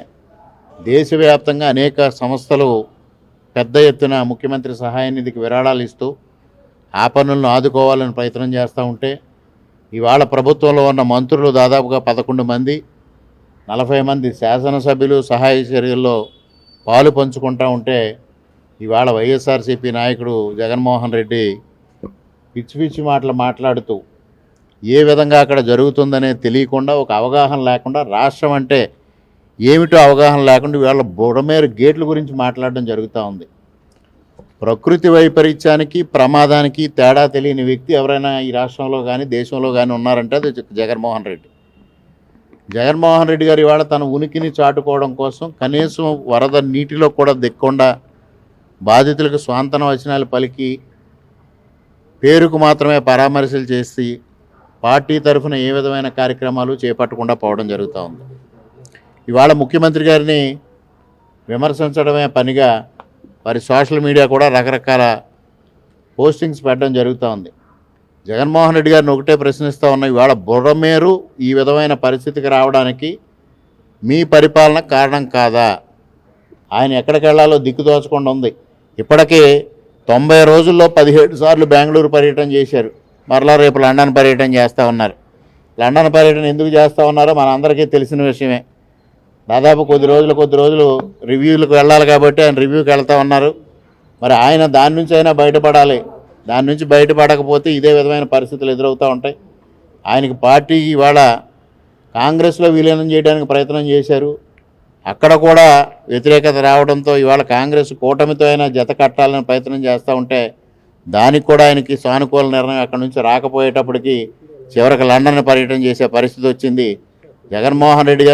దేశవ్యాప్తంగా అనేక సంస్థలు పెద్ద ఎత్తున ముఖ్యమంత్రి సహాయ నిధికి విరాళాలు ఇస్తూ ఆ పనులను ఆదుకోవాలని ప్రయత్నం చేస్తూ ఉంటే ఇవాళ ప్రభుత్వంలో ఉన్న మంత్రులు దాదాపుగా 11 మంది, 40 మంది శాసనసభ్యులు సహాయ చర్యల్లో పాలు పంచుకుంటూ ఉంటే ఇవాళ వైఎస్ఆర్సీపీ నాయకుడు జగన్మోహన్ రెడ్డి పిచ్చి మాటలు మాట్లాడుతూ ఏ విధంగా అక్కడ జరుగుతుందనే తెలియకుండా, ఒక అవగాహన లేకుండా, రాష్ట్రం అంటే ఏమిటో అవగాహన లేకుండా ఇవాళ బుడమేరు గేట్ల గురించి మాట్లాడడం జరుగుతూ ఉంది. ప్రకృతి వైపరీత్యానికి, ప్రమాదానికి తేడా తెలియని వ్యక్తి ఎవరైనా ఈ రాష్ట్రంలో కానీ దేశంలో కానీ ఉన్నారంటే అది జగన్మోహన్ రెడ్డి. జగన్మోహన్ రెడ్డి గారు ఇవాళ తన ఉనికిని చాటుకోవడం కోసం కనీసం వరద నీటిలో కూడా దిక్కకుండా బాధితులకు స్వాంతన వచనాలు పలికి పేరుకు మాత్రమే పరామర్శలు చేసి పార్టీ తరఫున ఏ విధమైన కార్యక్రమాలు చేపట్టకుండా పోవడం జరుగుతూ ఉంది. ఇవాళ ముఖ్యమంత్రి గారిని విమర్శించడమే పనిగా వారి సోషల్ మీడియా కూడా రకరకాల పోస్టింగ్స్ పెట్టడం జరుగుతూ ఉంది. జగన్మోహన్ రెడ్డి గారిని ఒకటే ప్రశ్నిస్తూ ఉన్నా, ఇవాళ బుడమేరు ఈ విధమైన పరిస్థితికి రావడానికి మీ పరిపాలన కారణం కాదా? ఆయన ఎక్కడికి వెళ్లాలో దిక్కుదోచకుండా ఉంది. ఇప్పటికే 90 రోజుల్లో 17 సార్లు బెంగళూరు పర్యటన చేశారు. మరలా రేపు లండన్ పర్యటన చేస్తూ ఉన్నారు. లండన్ పర్యటన ఎందుకు చేస్తూ ఉన్నారో మనందరికీ తెలిసిన విషయమే. దాదాపు కొద్ది రోజులు రివ్యూలకు వెళ్ళాలి కాబట్టి ఆయన రివ్యూకి వెళ్తూ ఉన్నారు. మరి ఆయన దాని నుంచి అయినా బయటపడాలి. దాని నుంచి బయటపడకపోతే ఇదే విధమైన పరిస్థితులు ఎదురవుతూ ఉంటాయి. ఆయనకి పార్టీ ఇవాళ కాంగ్రెస్లో విలీనం చేయడానికి ప్రయత్నం చేశారు. అక్కడ కూడా వ్యతిరేకత రావడంతో ఇవాళ కాంగ్రెస్ కూటమితో అయినా జత కట్టాలని ప్రయత్నం చేస్తూ ఉంటే దానికి కూడా ఆయనకి సానుకూల నిర్ణయం అక్కడి నుంచి రాకపోయేటప్పటికి చివరికి లండన్ పర్యటన చేసే పరిస్థితి వచ్చింది. జగన్మోహన్ రెడ్డి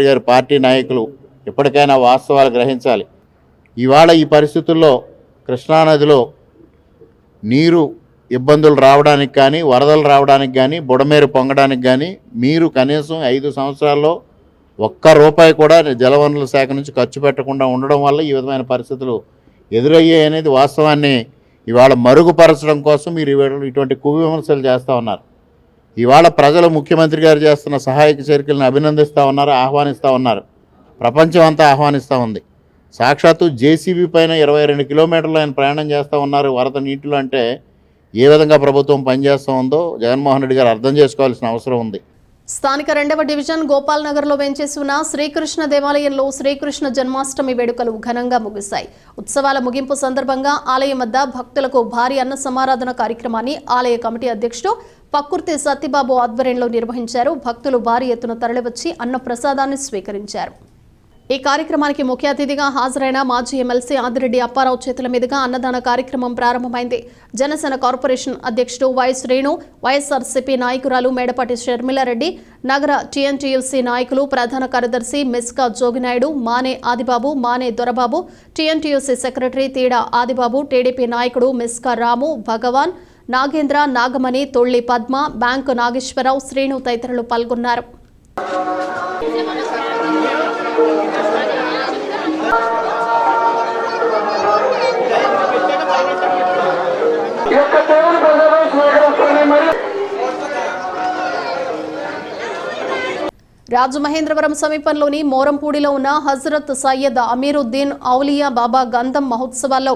గారు పార్టీ నాయకులు ఎప్పటికైనా వాస్తవాలు గ్రహించాలి. ఇవాళ ఈ పరిస్థితుల్లో కృష్ణానదిలో నీరు ఇబ్బందులు రావడానికి కానీ, వరదలు రావడానికి కానీ, బుడమేరు పొంగడానికి కానీ మీరు కనీసం 5 సంవత్సరాల్లో ఒక్క రూపాయి కూడా జలవనరుల శాఖ నుంచి ఖర్చు పెట్టకుండా ఉండడం వల్ల ఈ విధమైన పరిస్థితులు ఎదురయ్యాయి అనేది వాస్తవాన్ని ఇవాళ మరుగుపరచడం కోసం మీరు ఇటువంటి కువిమర్శలు చేస్తూ ఉన్నారు. ఇవాళ ప్రజలు ముఖ్యమంత్రి గారు చేస్తున్న సహాయక చర్యలను అభినందిస్తూ ఉన్నారు, ఆహ్వానిస్తూ ఉన్నారు. ప్రపంచం అంతా ఆహ్వానిస్తూ ఉంది. సాక్షాత్తు జేసీబీ పైన 22 కిలోమీటర్లు ఆయన ప్రయాణం చేస్తూ ఉన్నారు వరద నీటిలో. అంటే ఏ విధంగా ప్రభుత్వం పనిచేస్తూ ఉందో జగన్మోహన్ రెడ్డి గారు అర్థం చేసుకోవాల్సిన అవసరం ఉంది. స్థానిక 2వ డివిజన్ గోపాల్ నగర్లో వేంచేసి ఉన్న శ్రీకృష్ణ దేవాలయంలో శ్రీకృష్ణ జన్మాష్టమి వేడుకలు ఘనంగా ముగిశాయి. ఉత్సవాల ముగింపు సందర్భంగా ఆలయం వద్ద భక్తులకు భారీ అన్న సమారాధన కార్యక్రమాన్ని ఆలయ కమిటీ అధ్యక్షుడు పక్కుర్తి సత్యబాబు ఆధ్వర్యంలో నిర్వహించారు. భక్తులు భారీ ఎత్తున తరలివచ్చి అన్న ప్రసాదాన్ని స్వీకరించారు. ఈ కార్యక్రమానికి ముఖ్య అతిథిగా హాజరైన మాజీ ఎమ్మెల్సీ ఆదిరెడ్డి అప్పారావు చేతుల మీదుగా అన్నదాన కార్యక్రమం ప్రారంభమైంది. జనసేన కార్పొరేషన్ అధ్యక్షుడు వై శ్రీను, వైఎస్ఆర్సీపీ నాయకురాలు మేడపాటి షర్మిలారెడ్డి, నగర టీఎన్టీయూసీ నాయకులు ప్రధాన కార్యదర్శి మెస్కా Jogi Naidu, Mane Adibabu, Mane Dorababu, TNTUC secretary Teeda Adibabu, TDP నాయకుడు మెస్కా రాము, భగవాన్, నాగేంద్ర, నాగమణి, తొళ్లి పద్మ, బ్యాంకు నాగేశ్వరరావు, శ్రీను తదితరులు పాల్గొన్నారు. రాజమహేంద్రవరం సమీపంలోని మోరంపూడిలో ఉన్న హజరత్ సయ్యద్ అమీరుద్దీన్ ఔలియా బాబా గంధం మహోత్సవాల్లో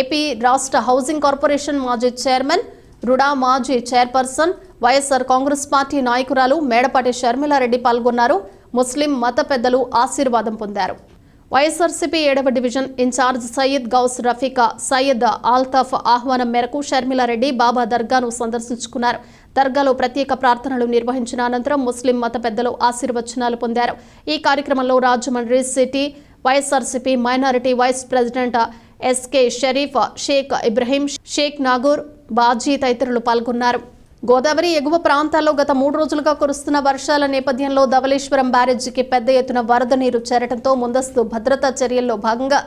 ఏపీ రాష్ట్ర హౌసింగ్ కార్పొరేషన్ మాజీ చైర్మన్, రుడా మాజీ చైర్పర్సన్, వైఎస్ఆర్ కాంగ్రెస్ పార్టీ నాయకురాలు మేడపాటి షర్మిలారెడ్డి పాల్గొన్నారు. ముస్లిం మత పెద్దలు ఆశీర్వాదం పొందారు. వైఎస్ఆర్సీపీ 7వ డివిజన్ ఇన్ఛార్జ్ సయ్యద్ గౌస్ రఫీకా, సయ్యద్ ఆల్తాఫ్ ఆహ్వానం మేరకు షర్మిలారెడ్డి బాబా దర్గాను సందర్శించుకున్నారు. దర్గాలో ప్రత్యేక ప్రార్థనలు నిర్వహించిన అనంతరం ముస్లిం మత పెద్దలు ఆశీర్వచనాలు పొందారు. ఈ కార్యక్రమంలో Rajahmundry city YSRCP minority vice president SK Sharif, Sheikh Ibrahim, Sheikh Nagur, Baji తదితరులు పాల్గొన్నారు. గోదావరి ఎగువ ప్రాంతాల్లో గత 3 రోజులుగా కురుస్తున్న వర్షాల నేపథ్యంలో ధవళేశ్వరం బ్యారేజీకి పెద్ద ఎత్తున వరద నీరు చేరడంతో ముందస్తు భద్రతా చర్యల్లో భాగంగా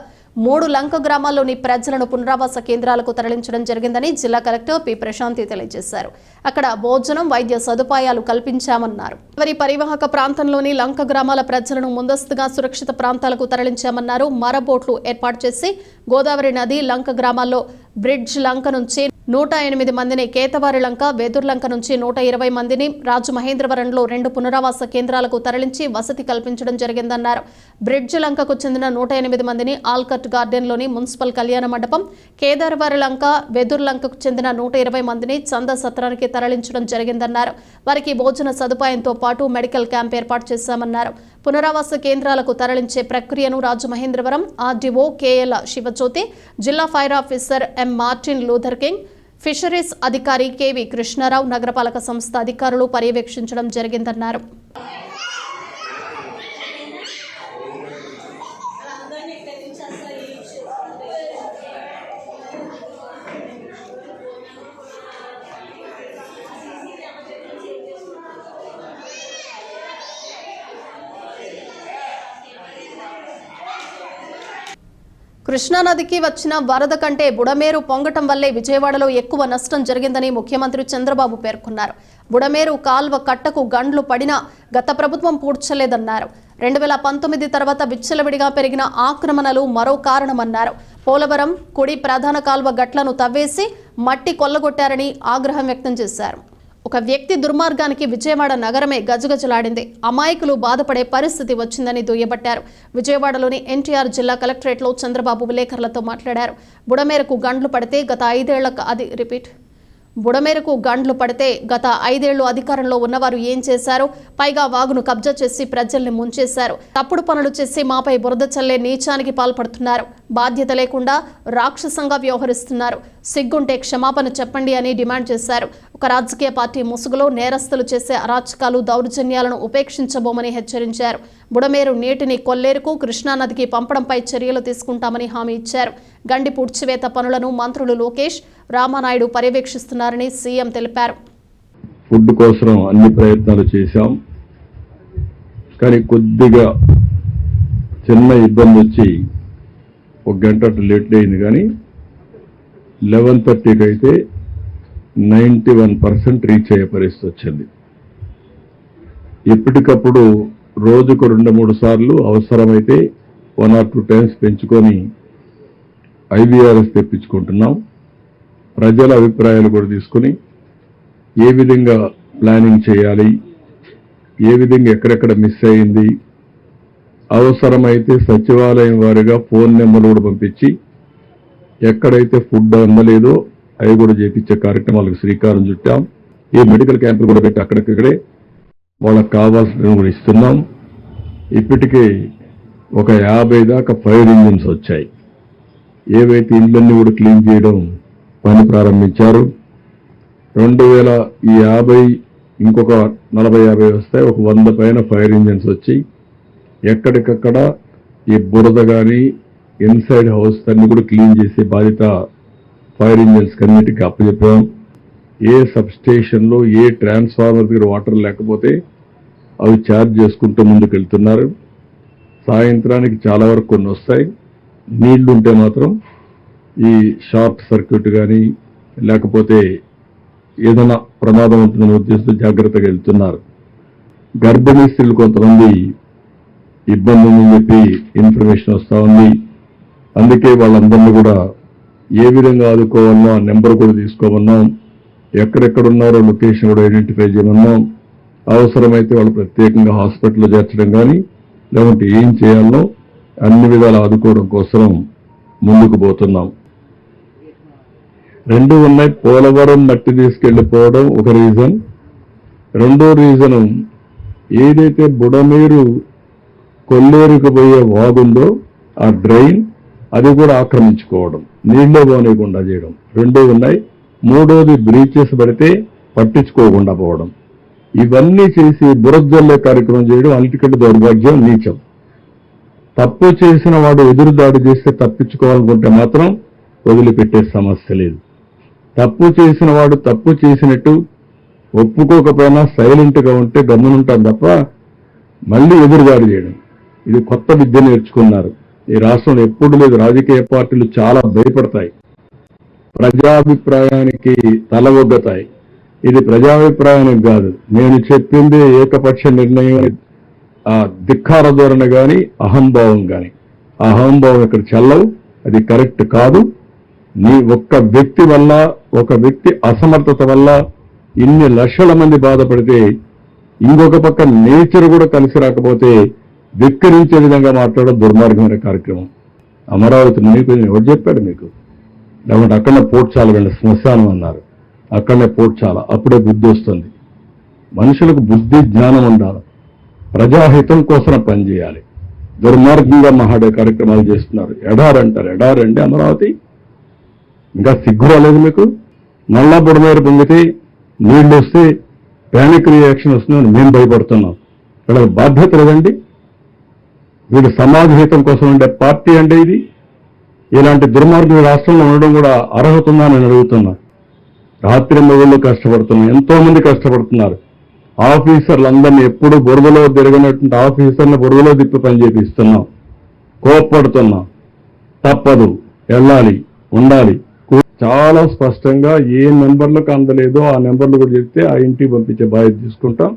3 లంక గ్రామాల్లోని ప్రజలను పునరావాస కేంద్రాలకు తరలించడం జరిగిందని జిల్లా కలెక్టర్ పి ప్రశాంతి తెలియజేశారు. అక్కడ భోజనం, వైద్య సదుపాయాలు కల్పించామన్నారు. వారి పరివాహక ప్రాంతంలోని లంక గ్రామాల ప్రజలను ముందస్తుగా సురక్షిత ప్రాంతాలకు తరలించామన్నారు. మరబోట్లు ఏర్పాటు చేసి గోదావరి నది లంక గ్రామాల్లో బ్రిడ్జ్ లంక నుంచి 108 మందిని, కేతవారి లంక, వెదుర్ లంక నుంచి 120 మందిని, రాజమహేంద్రవరంలో 2 పునరావాస కేంద్రాలకు తరలించి వసతి కల్పించడం జరిగిందన్నారు. బ్రిడ్జ్ లంకకు చెందిన 108 మందిని ఆల్కట్ గార్డెన్లోని మున్సిపల్ కళ్యాణ మండపం, కేదారవారి లంక, వెదుర్ లంకకు చెందిన 120 మందిని చంద సత్రానికి తరలించడం జరిగిందన్నారు. వారికి భోజన సదుపాయంతో పాటు మెడికల్ క్యాంప్ ఏర్పాటు చేశామన్నారు. పునరావాస కేంద్రాలకు తరలించే ప్రక్రియను రాజమహేంద్రవరం ఆర్డీఓ కేఎల్ శివజ్యోతి, జిల్లా fire officer M Martin Luther king, fisheries అధికారి కేవి కృష్ణారావు, నగరపాలక సంస్థ అధికారులు పర్యవేక్షించడం జరిగిందన్నారు. కృష్ణానదికి వచ్చిన వరద కంటే బుడమేరు పొంగటం వల్లే విజయవాడలో ఎక్కువ నష్టం జరిగిందని ముఖ్యమంత్రి చంద్రబాబు పేర్కొన్నారు. బుడమేరు కాల్వ కట్టకు గండ్లు పడినా గత ప్రభుత్వం పూడ్చలేదన్నారు. 2019 తర్వాత విచ్చలవిడిగా పెరిగిన ఆక్రమణలు మరో కారణమన్నారు. పోలవరం కుడి ప్రధాన కాల్వ గట్లను తవ్వేసి మట్టి కొల్లగొట్టారని ఆగ్రహం వ్యక్తం చేశారు. ఒక వ్యక్తి దుర్మార్గానికి విజయవాడ నగరమే గజగజలాడింది. అమాయకులు బాధపడే పరిస్థితి వచ్చిందని దుయ్యబట్టారు. విజయవాడలోని ఎన్టీఆర్ జిల్లా కలెక్టరేట్లో చంద్రబాబు విలేకరులతో మాట్లాడారు. బుడమేరకు గండ్లు పడితే గత 5 ఏళ్లు అధికారంలో ఉన్నవారు ఏం చేశారు? పైగా వాగును కబ్జా చేసి ప్రజల్ని ముంచేశారు. తప్పుడు పనులు చేసి మాపై బురద చల్లే నీచానికి పాల్పడుతున్నారు. బాధ్యత లేకుండా రాక్షసంగా వ్యవహరిస్తున్నారు. సిగ్గుంటే క్షమాపణ చెప్పండి అని డిమాండ్ చేశారు. ఒక రాజకీయ పార్టీ ముసుగులో నేరస్తులు చేసే అరాచకాలు, దౌర్జన్యాలను ఉపేక్షించబోమని హెచ్చరించారు. బుడమేరు నీటిని కొల్లేరుకు, కృష్ణానదికి పంపడంపై చర్యలు తీసుకుంటామని హామీ ఇచ్చారు. గండి పూడ్చివేత పనులను మంత్రులు లోకేష్, రామానాయుడు పర్యవేక్షిస్తున్నారని సీఎం తెలిపారు. ఫుడ్ కోసం అన్ని ప్రయత్నాలు చేశాం, కానీ కొద్దిగా చిన్న ఇబ్బంది వచ్చి 1 గంట లేట్ అయింది. కానీ 11:30కి అయితే 91% రీచ్ అయ్యే పరిస్థితి వచ్చింది. ఎప్పటికప్పుడు రోజుకు 2-3 సార్లు అవసరమైతే 1 or 2 times పెంచుకొని ఐవీఆర్ఎస్ తెప్పించుకుంటున్నాం. ప్రజల అభిప్రాయాలు కూడా తీసుకుని ఏ విధంగా ప్లానింగ్ చేయాలి, ఏ విధంగా ఎక్కడెక్కడ మిస్ అయింది, అవసరమైతే సచివాలయం వారిగా ఫోన్ నెంబర్లు కూడా పంపించి ఎక్కడైతే ఫుడ్ అందలేదో అవి కూడా చేపించే కార్యక్రమాలకు శ్రీకారం చుట్టాం. ఈ మెడికల్ క్యాంపులు కూడా పెట్టి అక్కడికక్కడే వాళ్ళకి కావాల్సినవి కూడా ఇస్తున్నాం. ఇప్పటికే ఒక 50 దాకా ఫైర్ ఇంజిన్స్ వచ్చాయి. ఏవైతే ఇళ్ళన్నీ కూడా క్లీన్ చేయడం పని ప్రారంభించారు. 2050 ఇంకొక 40-50 వస్తాయి. ఒక 100 పైన ఫైర్ ఇంజిన్స్ వచ్చి ఎక్కడికక్కడ ఈ బురద కానీ ఇన్సైడ్ హౌస్ అన్ని కూడా క్లీన్ చేసే బాధ్యత ఫైర్ ఇంజిన్స్ అన్నిటికీ అప్పచెప్పాం. ఏ సబ్ స్టేషన్లో ఏ ట్రాన్స్ఫార్మర్ దగ్గర వాటర్ లేకపోతే అవి ఛార్జ్ చేసుకుంటూ ముందుకు వెళ్తున్నారు. సాయంత్రానికి చాలా వరకు కొన్ని వస్తాయి. నీళ్లు ఉంటే మాత్రం ఈ షార్ట్ సర్క్యూట్ కానీ లేకపోతే ఏదైనా ప్రమాదం ఉంటుందని ఉద్దేశంతో జాగ్రత్తగా వెళ్తున్నారు. గర్భిణీ స్త్రీలు కొంతమంది ఇబ్బంది ఉందని చెప్పి ఇన్ఫర్మేషన్ వస్తూ ఉంది. అందుకే వాళ్ళందరినీ కూడా ఏ విధంగా ఆదుకోవాలనో ఆ నెంబర్ కూడా తీసుకోమన్నాం. ఎక్కడెక్కడున్నారో లొకేషన్ కూడా ఐడెంటిఫై చేయమన్నాం. అవసరమైతే వాళ్ళు ప్రత్యేకంగా హాస్పిటల్లో చేర్చడం కానీ లేకుంటే ఏం చేయాలనో అన్ని విధాలు ఆదుకోవడం కోసం ముందుకు పోతున్నాం. 2 ఉన్నాయి. పోలవరం మట్టి తీసుకెళ్లిపోవడం ఒక రీజన్. రెండో రీజను ఏదైతే బుడమేరు కొల్లేరుకు పోయే వాగుందో ఆ డ్రైన్ అది కూడా ఆక్రమించుకోవడం, నీళ్లు పోనీయకుండా చేయడం 2 ఉన్నాయి. 3వది బ్రీచెస్ పడితే పట్టించుకోకుండా పోవడం, ఇవన్నీ చేసి బురదల్లే కార్యక్రమం చేయడం అన్నిటికంటే దౌర్భాగ్యం, నీచం. తప్పు చేసిన వాడు ఎదురుదాడి చేస్తే తప్పించుకోవాలనుకుంటే మాత్రం వదిలిపెట్టే సమస్య లేదు. తప్పు చేసిన వాడు తప్పు చేసినట్టు ఒప్పుకోకపోయినా సైలెంట్గా ఉంటే గమ్మునుంటాం తప్ప మళ్ళీ ఎదురుదాడి చేయడం, ఇది కొత్త విద్య నేర్చుకున్నారు. ఈ రాష్ట్రంలో ఎప్పుడు లేదు. రాజకీయ పార్టీలు చాలా భయపడతాయి, ప్రజాభిప్రాయానికి తలవొగ్గతాయి. ఇది ప్రజాభిప్రాయానికి కాదు, నేను చెప్పింది ఏకపక్ష నిర్ణయం, ఆ ధిక్కార ధోరణి కానీ అహంభావం కానీ. అహంభావం ఇక్కడ చెల్లవు, అది కరెక్ట్ కాదు. నీ ఒక్క వ్యక్తి వల్ల, ఒక వ్యక్తి అసమర్థత వల్ల ఇన్ని లక్షల మంది బాధపడితే, ఇంకొక పక్క నేచర్ కూడా కలిసి రాకపోతే వెక్కిరించే విధంగా మాట్లాడడం దుర్మార్గమైన కార్యక్రమం. అమరావతి మునిగిపోయింది ఎవరు చెప్పాడు మీకు? లేకుంటే అక్కడనే పోడ్చాలి, వెళ్ళి శ్మశానం అన్నారు, అక్కడనే పోడ్చాల, అప్పుడే బుద్ధి వస్తుంది. మనుషులకు బుద్ధి జ్ఞానం ఉండాలి, ప్రజాహితం కోసం పనిచేయాలి. దుర్మార్గంగా మహాడే కార్యక్రమాలు చేస్తున్నారు. ఎడారంటారు, ఎడారండి అమరావతి. ఇంకా సిగ్గు రాలేదు మీకు? నల్లా బుడమేరు పొంగితే నీళ్లు వస్తే ప్యానిక్ రియాక్షన్ వస్తుందని మేము భయపడుతున్నాం. ఇక్కడ బాధ్యత లేదండి. వీడు సమాజహితం కోసం ఉండే పార్టీ అంటే ఇది. ఇలాంటి దుర్మార్గులు రాష్ట్రంలో ఉండడం కూడా అర్హత ఉందా నేను అడుగుతున్నా. రాత్రి మొదలు కష్టపడుతున్నాం, ఎంతో మంది కష్టపడుతున్నారు. ఆఫీసర్లందరినీ ఎప్పుడు బురదలో తిరగనటువంటి ఆఫీసర్ని బురదలో తిప్పి పని చేపిస్తున్నాం. కోప్పడుతున్నాం, తప్పదు, వెళ్ళాలి, ఉండాలి. చాలా స్పష్టంగా ఏ నెంబర్లకు అందలేదో ఆ నెంబర్లు కూడా చెప్తే ఆ ఇంటికి పంపించే బాధ్యత తీసుకుంటాం.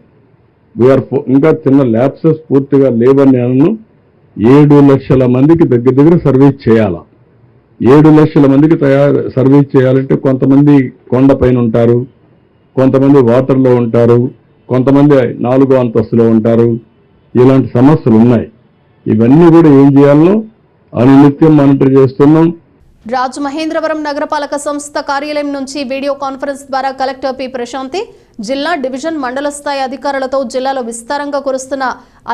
ఇంకా చిన్న ల్యాప్సెస్ పూర్తిగా లేవని నేను 7 లక్షల మందికి దగ్గర సర్వీస్ చేయాలా. 7 లక్షల మందికి సర్వీస్ చేయాలంటే కొంతమంది కొండపైన ఉంటారు, కొంతమంది వాటర్లో ఉంటారు, కొంతమంది 4వ అంతస్తులో ఉంటారు. ఇలాంటి సమస్యలు ఉన్నాయి. ఇవన్నీ కూడా ఏం చేయాలనో అనునిత్యం మానిటర్ చేస్తున్నాం. రాజమహేంద్రవరం నగరపాలక సంస్థ కార్యాలయం నుంచి వీడియో కాన్ఫరెన్స్ ద్వారా కలెక్టర్ పి ప్రశాంతి జిల్లా, డివిజన్, మండల స్థాయి అధికారులతో జిల్లాలో విస్తారంగా కురుస్తున్న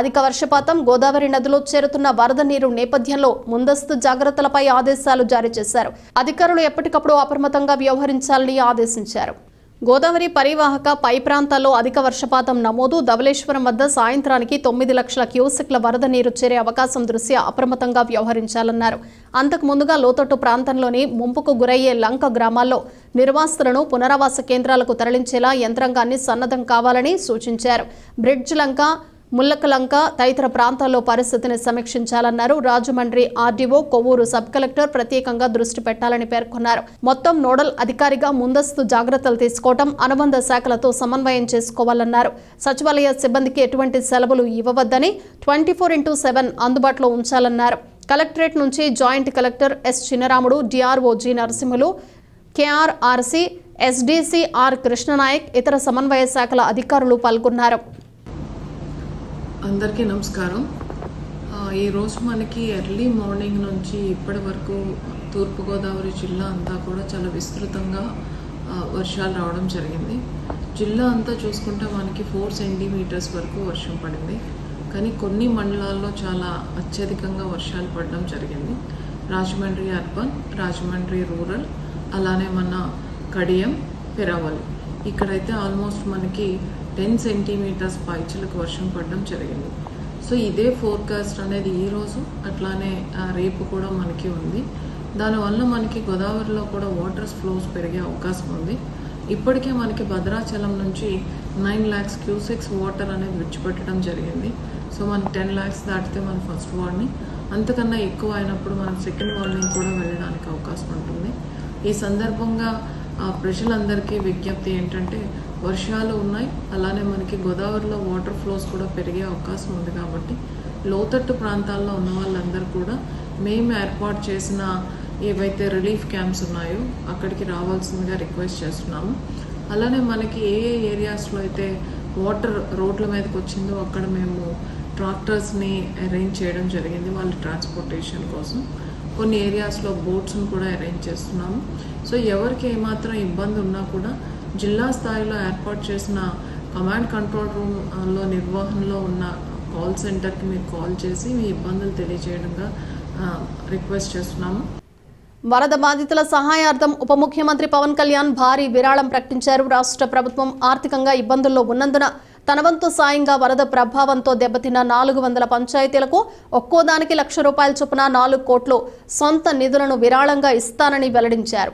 అధిక వర్షపాతం, గోదావరి నదిలో చేరుతున్న వరద నీరు నేపథ్యంలో ముందస్తు జాగ్రత్తలపై ఆదేశాలు జారీ చేశారు. అధికారులు ఎప్పటికప్పుడు అప్రమత్తంగా వ్యవహరించాలని ఆదేశించారు. గోదావరి పరివాహక పై ప్రాంతాల్లో అధిక వర్షపాతం నమోదు. ధవళేశ్వరం వద్ద సాయంత్రానికి 9 లక్షల క్యూసెక్ల వరద నీరు చేరే అవకాశం దృష్ట్యా అప్రమత్తంగా వ్యవహరించాలన్నారు. అంతకు ముందుగా లోతట్టు ప్రాంతంలోని ముంపుకు గురయ్యే లంక గ్రామాల్లో నిర్వాసితులను పునరావాస కేంద్రాలకు తరలించేలా యంత్రాంగాన్ని సన్నద్ధం కావాలని సూచించారు. బ్రిడ్జ్ లంక, ముల్లకలంక తదితర ప్రాంతాల్లో పరిస్థితిని సమీక్షించాలన్నారు. Rajahmundry RDO, Kovvur sub collector ప్రత్యేకంగా దృష్టి పెట్టాలని పేర్కొన్నారు. మొత్తం నోడల్ అధికారిగా ముందస్తు జాగ్రత్తలు తీసుకోవడం, అనుబంధ శాఖలతో సమన్వయం చేసుకోవాలన్నారు. సచివాలయ సిబ్బందికి ఎటువంటి సెలవులు ఇవ్వవద్దని 24/7 అందుబాటులో ఉంచాలన్నారు. కలెక్టరేట్ నుంచి joint collector S Chinnaramudu, DRO G Narasimhulu, KRRC SDC R Krishna Nayak, ఇతర సమన్వయ శాఖల అధికారులు పాల్గొన్నారు. అందరికీ నమస్కారం. ఈరోజు మనకి ఎర్లీ మార్నింగ్ నుంచి ఇప్పటి వరకు తూర్పుగోదావరి జిల్లా అంతా కూడా చాలా విస్తృతంగా వర్షాలు రావడం జరిగింది. జిల్లా అంతా చూసుకుంటే మనకి 4 సెంటీమీటర్స్ వరకు వర్షం పడింది. కానీ కొన్ని మండలాల్లో చాలా అత్యధికంగా వర్షాలు పడడం జరిగింది. రాజమండ్రి అర్బన్, రాజమండ్రి రూరల్, అలానే మన కడియం, పెరావలి, ఇక్కడైతే ఆల్మోస్ట్ మనకి 10 సెంటీమీటర్స్ పైచలకు వర్షం పడడం జరిగింది. సో ఇదే ఫోర్కాస్ట్ అనేది ఈరోజు అట్లానే రేపు కూడా మనకి ఉంది. దానివల్ల మనకి గోదావరిలో కూడా వాటర్ ఫ్లోస్ పెరిగే అవకాశం ఉంది. ఇప్పటికే మనకి భద్రాచలం నుంచి 9 lakhs క్యూసెక్స్ వాటర్ అనేది విడిచిపెట్టడం జరిగింది. సో మనకి 10 lakhs దాటితే మన ఫస్ట్ వార్నింగ్, అంతకన్నా ఎక్కువ అయినప్పుడు మన సెకండ్ వార్నింగ్ కూడా వెళ్ళడానికి అవకాశం ఉంటుంది. ఈ సందర్భంగా ప్రజలందరికీ విజ్ఞప్తి ఏంటంటే, వర్షాలు ఉన్నాయి, అలానే మనకి గోదావరిలో వాటర్ ఫ్లోస్ కూడా పెరిగే అవకాశం ఉంది. కాబట్టి లోతట్టు ప్రాంతాల్లో ఉన్న వాళ్ళందరూ కూడా మేము ఏర్పాటు చేసిన ఏవైతే రిలీఫ్ క్యాంప్స్ ఉన్నాయో అక్కడికి రావాల్సిందిగా రిక్వెస్ట్ చేస్తున్నాము. అలానే మనకి ఏ ఏరియాస్లో అయితే వాటర్ రోడ్ల మీదకి వచ్చిందో అక్కడ మేము ట్రాక్టర్స్ని అరేంజ్ చేయడం జరిగింది వాళ్ళ ట్రాన్స్పోర్టేషన్ కోసం. కొన్ని ఏరియాస్లో బోట్స్ని కూడా అరేంజ్ చేస్తున్నాము. సో ఎవరికి ఏమాత్రం ఇబ్బంది ఉన్నా కూడా జిల్లా స్థాయిలో ఏర్పాటు చేసిన కమాండ్ కంట్రోల్ రూమ్లో నిర్వహణలో ఉన్న కాల్ సెంటర్కి మీరు కాల్ చేసి మీ ఇబ్బందులు తెలియజేయడంగా రిక్వెస్ట్ చేస్తున్నాము. వరద బాధితుల సహాయార్థం ఉప ముఖ్యమంత్రి పవన్ కళ్యాణ్ భారీ విరాళం ప్రకటించారు. రాష్ట్ర ప్రభుత్వం ఆర్థికంగా ఇబ్బందుల్లో ఉన్నందున తన వంతు సాయంగా వరద ప్రభావంతో దెబ్బతిన్న 400 పంచాయతీలకు ఒక్కోదానికి ₹1,00,000 చొప్పున 4 కోట్లు సొంత నిధులను విరాళంగా ఇస్తానని వెల్లడించారు.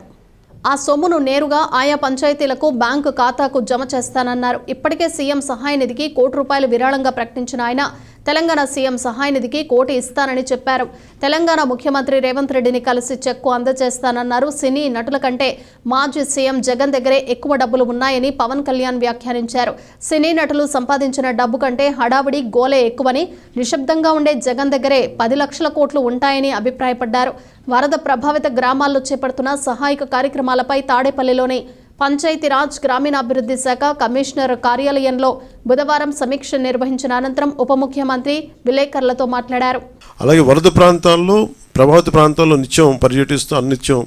ఆ సొమ్మును నేరుగా ఆయా పంచాయతీలకు బ్యాంకు ఖాతాకు జమ చేస్తానన్నారు. ఇప్పటికే సీఎం సహాయ నిధికి ₹1,00,00,000 విరాళంగా ప్రకటించిన ఆయన తెలంగాణ సీఎం సహాయ నిధికి 1 కోటి ఇస్తానని చెప్పారు. తెలంగాణ ముఖ్యమంత్రి రేవంత్ రెడ్డిని కలిసి చెక్కు అందజేస్తానన్నారు. సినీ నటుల కంటే మాజీ సీఎం జగన్ దగ్గరే ఎక్కువ డబ్బులు ఉన్నాయని పవన్ కళ్యాణ్ వ్యాఖ్యానించారు. సినీ నటులు సంపాదించిన డబ్బు కంటే హడావిడి గోలే ఎక్కువని, నిశ్శబ్దంగా ఉండే జగన్ దగ్గరే 10 లక్షల కోట్లు ఉంటాయని అభిప్రాయపడ్డారు. వరద ప్రభావిత గ్రామాల్లో చేపడుతున్న సహాయక కార్యక్రమాలపై తాడేపల్లిలోని పంచాయతీరాజ్ గ్రామీణాభివృద్ధి శాఖ కమిషనర్ కార్యాలయంలో బుధవారం సమీక్ష నిర్వహించిన అనంతరం ఉప ముఖ్యమంత్రి విలేకరులతో మాట్లాడారు. అలాగే వరద ప్రాంతాల్లో, ప్రభావిత ప్రాంతాల్లో నిత్యం పర్యటిస్తూ అన్నిత్యం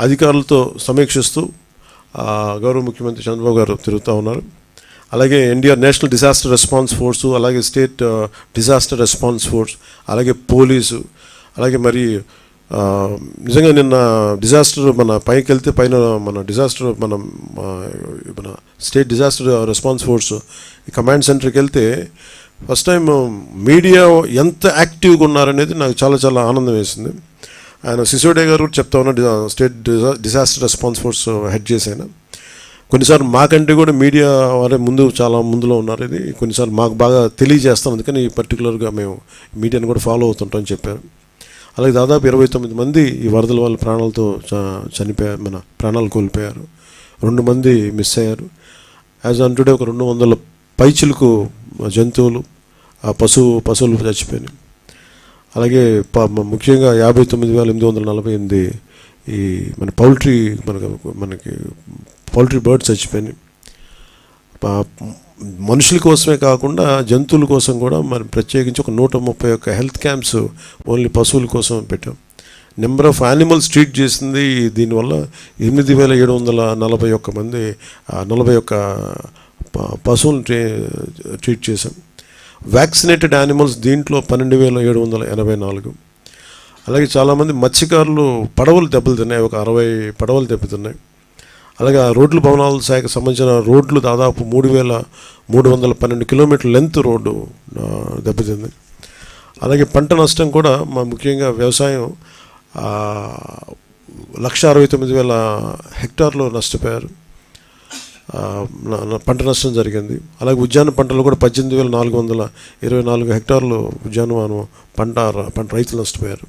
అధికారులతో సమీక్షిస్తూ గౌరవ ముఖ్యమంత్రి చంద్రబాబు గారు తిరుగుతూ ఉన్నారు. అలాగే NDR national disaster response force, అలాగే స్టేట్ డిజాస్టర్ రెస్పాన్స్ ఫోర్స్, అలాగే పోలీసు, అలాగే మరి నిజంగా నిన్న డిజాస్టర్ మన పైకి వెళ్తే పైన మన డిజాస్టర్ మన స్టేట్ డిజాస్టర్ రెస్పాన్స్ ఫోర్స్ ఈ కమాండ్ సెంటర్కి వెళ్తే ఫస్ట్ టైం మీడియా ఎంత యాక్టివ్గా ఉన్నారనేది నాకు చాలా చాలా ఆనందం వేసింది. ఆయన సిసోడే గారు కూడా చెప్తా ఉన్నారు, state disaster response force head చేశాను. కొన్నిసార్లు మాకంటే కూడా మీడియా వారే చాలా ముందులో ఉన్నారు. ఇది కొన్నిసార్లు మాకు బాగా తెలియజేస్తాం, అందుకని పర్టికులర్గా మేము మీడియాని కూడా ఫాలో అవుతుంటామని చెప్పారు. అలాగే దాదాపు 29 మంది ఈ వరదల వల్ల ప్రాణాలతో చనిపోయారు, మన ప్రాణాలు కోల్పోయారు. 2 మంది మిస్ అయ్యారు. యాజ్ ఆన్ టుడే ఒక 200 పైచిలకు జంతువులు, పశువులు చచ్చిపోయినాయి. అలాగే ముఖ్యంగా 59,848 ఈ మన మనకి పౌల్ట్రీ బర్డ్స్ చచ్చిపోయినాయి. మనుషుల కోసమే కాకుండా జంతువుల కోసం కూడా మనం ప్రత్యేకించి ఒక 131 హెల్త్ క్యాంప్స్ ఓన్లీ పశువుల కోసం పెట్టాం. నెంబర్ ఆఫ్ యానిమల్స్ ట్రీట్ చేసింది దీనివల్ల 8,741 మంది 41 పశువులను ట్రీట్ చేశాం. వ్యాక్సినేటెడ్ యానిమల్స్ దీంట్లో 12,784. అలాగే చాలామంది మత్స్యకారులు పడవలు దెబ్బతిన్నాయి, ఒక 60 పడవలు దెబ్బతిన్నాయి. అలాగే రోడ్లు భవనాల శాఖకు సంబంధించిన రోడ్లు దాదాపు 3,312 కిలోమీటర్ల లెంత్ రోడ్డు దెబ్బతింది. అలాగే పంట నష్టం కూడా ముఖ్యంగా వ్యవసాయం 1,69,000 హెక్టార్లు నష్టపోయారు, పంట నష్టం జరిగింది. అలాగే ఉద్యాన పంటలు కూడా 18,424 హెక్టార్లు ఉద్యానవనం పంట రైతులు నష్టపోయారు.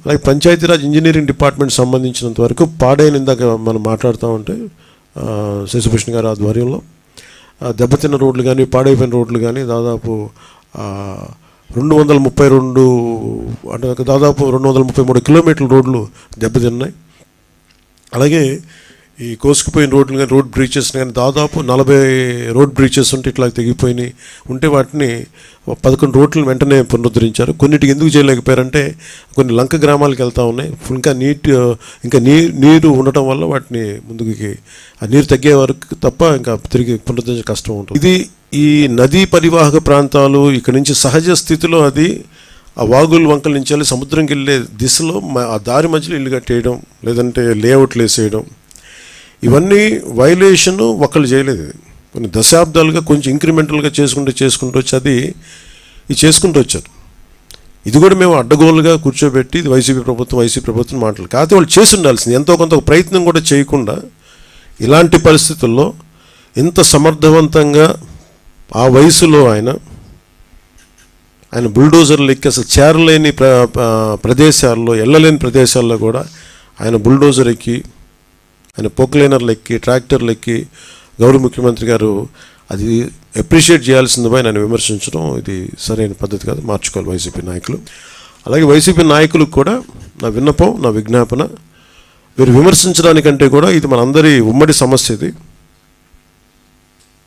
అలాగే పంచాయతీరాజ్ ఇంజనీరింగ్ డిపార్ట్మెంట్ సంబంధించినంత వరకు పాడైన, ఇందాక మనం మాట్లాడుతూ ఉంటే శశిభూషణ్ గారి ఆధ్వర్యంలో దెబ్బతిన్న రోడ్లు కానీ పాడైపోయిన రోడ్లు కానీ దాదాపు 232 అంటే దాదాపు 233 కిలోమీటర్ల రోడ్లు దెబ్బతిన్నాయి. అలాగే ఈ కోసుకుపోయిన రోడ్లు కానీ రోడ్ బ్రీచెస్ కానీ దాదాపు 40 రోడ్ బ్రీచెస్ ఉంటే ఇట్లా తెగిపోయినాయి ఉంటే వాటిని 11 రోడ్లను వెంటనే పునరుద్ధరించారు. కొన్నిటికి ఎందుకు చేయలేకపోయారంటే కొన్ని లంక గ్రామాలకు వెళ్తూ ఉన్నాయి, ఇంకా నీరు ఉండటం వల్ల వాటిని ముందుకి ఆ నీరు తగ్గే వరకు తప్ప ఇంకా తిరిగి పునరుద్ధరించే కష్టం ఉంటుంది. ఇది ఈ నదీ పరివాహక ప్రాంతాలు ఇక్కడ నుంచి సహజ స్థితిలో అది ఆ వాగులు వంకల నుంచి వెళ్ళి సముద్రంకి వెళ్ళే దిశలో ఆ దారి మధ్యలో ఇల్లు కట్టేయడం, లేదంటే లేఅవుట్లు వేసేయడం, ఇవన్నీ వైలేషన్ ఒకళ్ళు చేయలేదు. కొన్ని దశాబ్దాలుగా కొంచెం ఇంక్రిమెంటల్గా చేసుకుంటూ వచ్చి ఇది చేసుకుంటూ వచ్చారు. ఇది కూడా మేము అడ్డగోలుగా కూర్చోబెట్టి ఇది వైసీపీ ప్రభుత్వం మాటలు కాకపోతే వాళ్ళు చేసి ఉండాల్సింది. ఎంతో కొంత ప్రయత్నం కూడా చేయకుండా ఇలాంటి పరిస్థితుల్లో ఇంత సమర్థవంతంగా ఆ వయసులో ఆయన బుల్డోజర్లు ఎక్కి అసలు చేరలేని ప్రదేశాల్లో, వెళ్ళలేని ప్రదేశాల్లో కూడా ఆయన బుల్డోజర్ ఎక్కి, ఆయన పోక్లైనర్లు ఎక్కి, ట్రాక్టర్లు ఎక్కి గౌరవ ముఖ్యమంత్రి గారు అది అప్రిషియేట్ చేయాల్సిందిపై నేను విమర్శించడం ఇది సరైన పద్ధతి కాదు, మార్చుకోవాలి వైసీపీ నాయకులు. అలాగే వైసీపీ నాయకులకు కూడా నా విన్నపం, నా విజ్ఞాపన, వీరు విమర్శించడానికంటే కూడా ఇది మనందరి ఉమ్మడి సమస్య, ఇది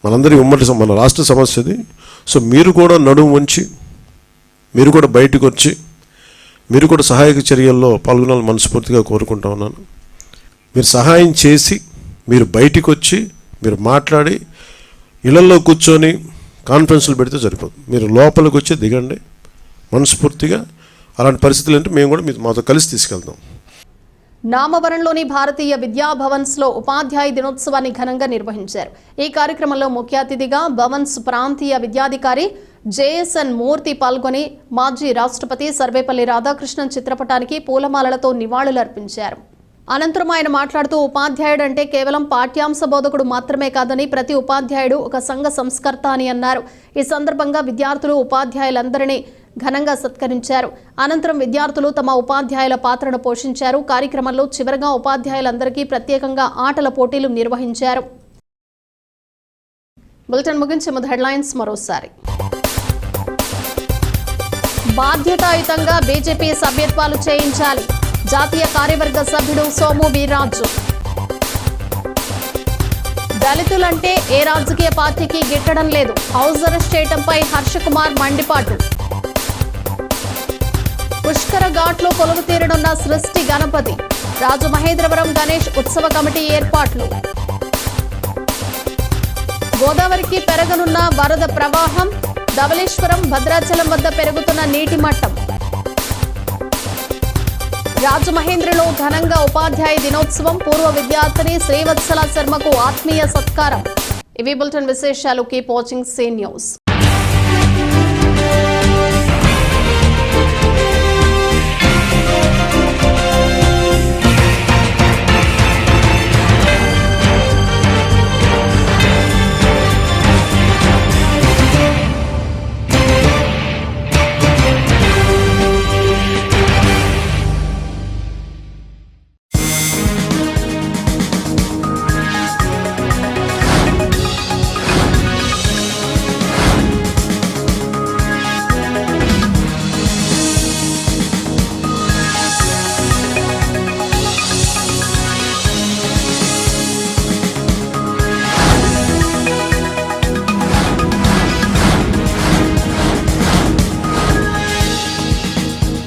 మన రాష్ట్ర సమస్య ఇది. సో మీరు కూడా నడుము వంచి, మీరు కూడా బయటకు వచ్చి, మీరు కూడా సహాయక చర్యల్లో పాల్గొనాలని మనస్ఫూర్తిగా కోరుకుంటా ఉన్నాను. మీరు సహాయం చేసి, మీరు బయటికి వచ్చి, మీరు మాట్లాడి, ఇళ్లలో కూర్చొని కాన్ఫరెన్స్లు పెడితే సరిపోదు. మీరు లోపలికి వచ్చి దిగండి మనస్ఫూర్తిగా. అలాంటి పరిస్థితులు అంటే మేము కూడా మాతో కలిసి తీసుకెళ్తాం. నామవరంలోని భారతీయ విద్యా భవన్స్లో ఉపాధ్యాయ దినోత్సవాన్ని ఘనంగా నిర్వహించారు. ఈ కార్యక్రమంలో ముఖ్య అతిథిగా భవన్స్ ప్రాంతీయ విద్యాధికారి జేఎస్ఎన్ మూర్తి పాల్గొని మాజీ రాష్ట్రపతి సర్వేపల్లి రాధాకృష్ణన్ చిత్రపటానికి పూలమాలలతో నివాళులర్పించారు. అనంతరం ఆయన మాట్లాడుతూ ఉపాధ్యాయుడు అంటే కేవలం పాఠ్యాంశ బోధకుడు మాత్రమే కాదని ప్రతి ఉపాధ్యాయుడు ఒక సంఘ సంస్కర్త అని అన్నారు. ఈ సందర్భంగా విద్యార్థులు ఉపాధ్యాయులందరినీ ఘనంగా సత్కరించారు. అనంతరం విద్యార్థులు తమ ఉపాధ్యాయుల పాత్రను పోషించారు. కార్యక్రమంలో చివరగా ఉపాధ్యాయులందరికీ ప్రత్యేకంగా ఆటల పోటీలు నిర్వహించారు. బులెటిన్ ముగించే ముందు హెడ్లైన్స్ మరోసారి. బాధ్యతాయుతంగా బీజేపీ సభ్యత్వాలు చేయించాలి. జాతీయ కార్యవర్గ సభ్యుడు సోము వీర్రాజు. దళితులంటే ఏ రాజకీయ పార్టీకి గిట్టడం లేదు. హౌస్ అరెస్ట్ చేయడంపై హర్షకుమార్ మండిపాటు. పుష్కర ఘాట్లో కొలువు తీరనున్న సృష్టి గణపతి. రాజమహేంద్రవరం గణేష్ ఉత్సవ కమిటీ ఏర్పాట్లు. గోదావరికి పెరగనున్న వరద ప్రవాహం. ధవళేశ్వరం భద్రాచలం వద్ద పెరుగుతున్న నీటి మట్టం. రాజమహేంద్రలో ఘనంగా ఉపాధ్యాయ దినోత్సవం. పూర్వ విద్యార్థిని శ్రీవత్సల శర్మకు ఆత్మీయ సత్కారం. ఇవి బులెటిన్ విశేషాలు. Keep watching see news.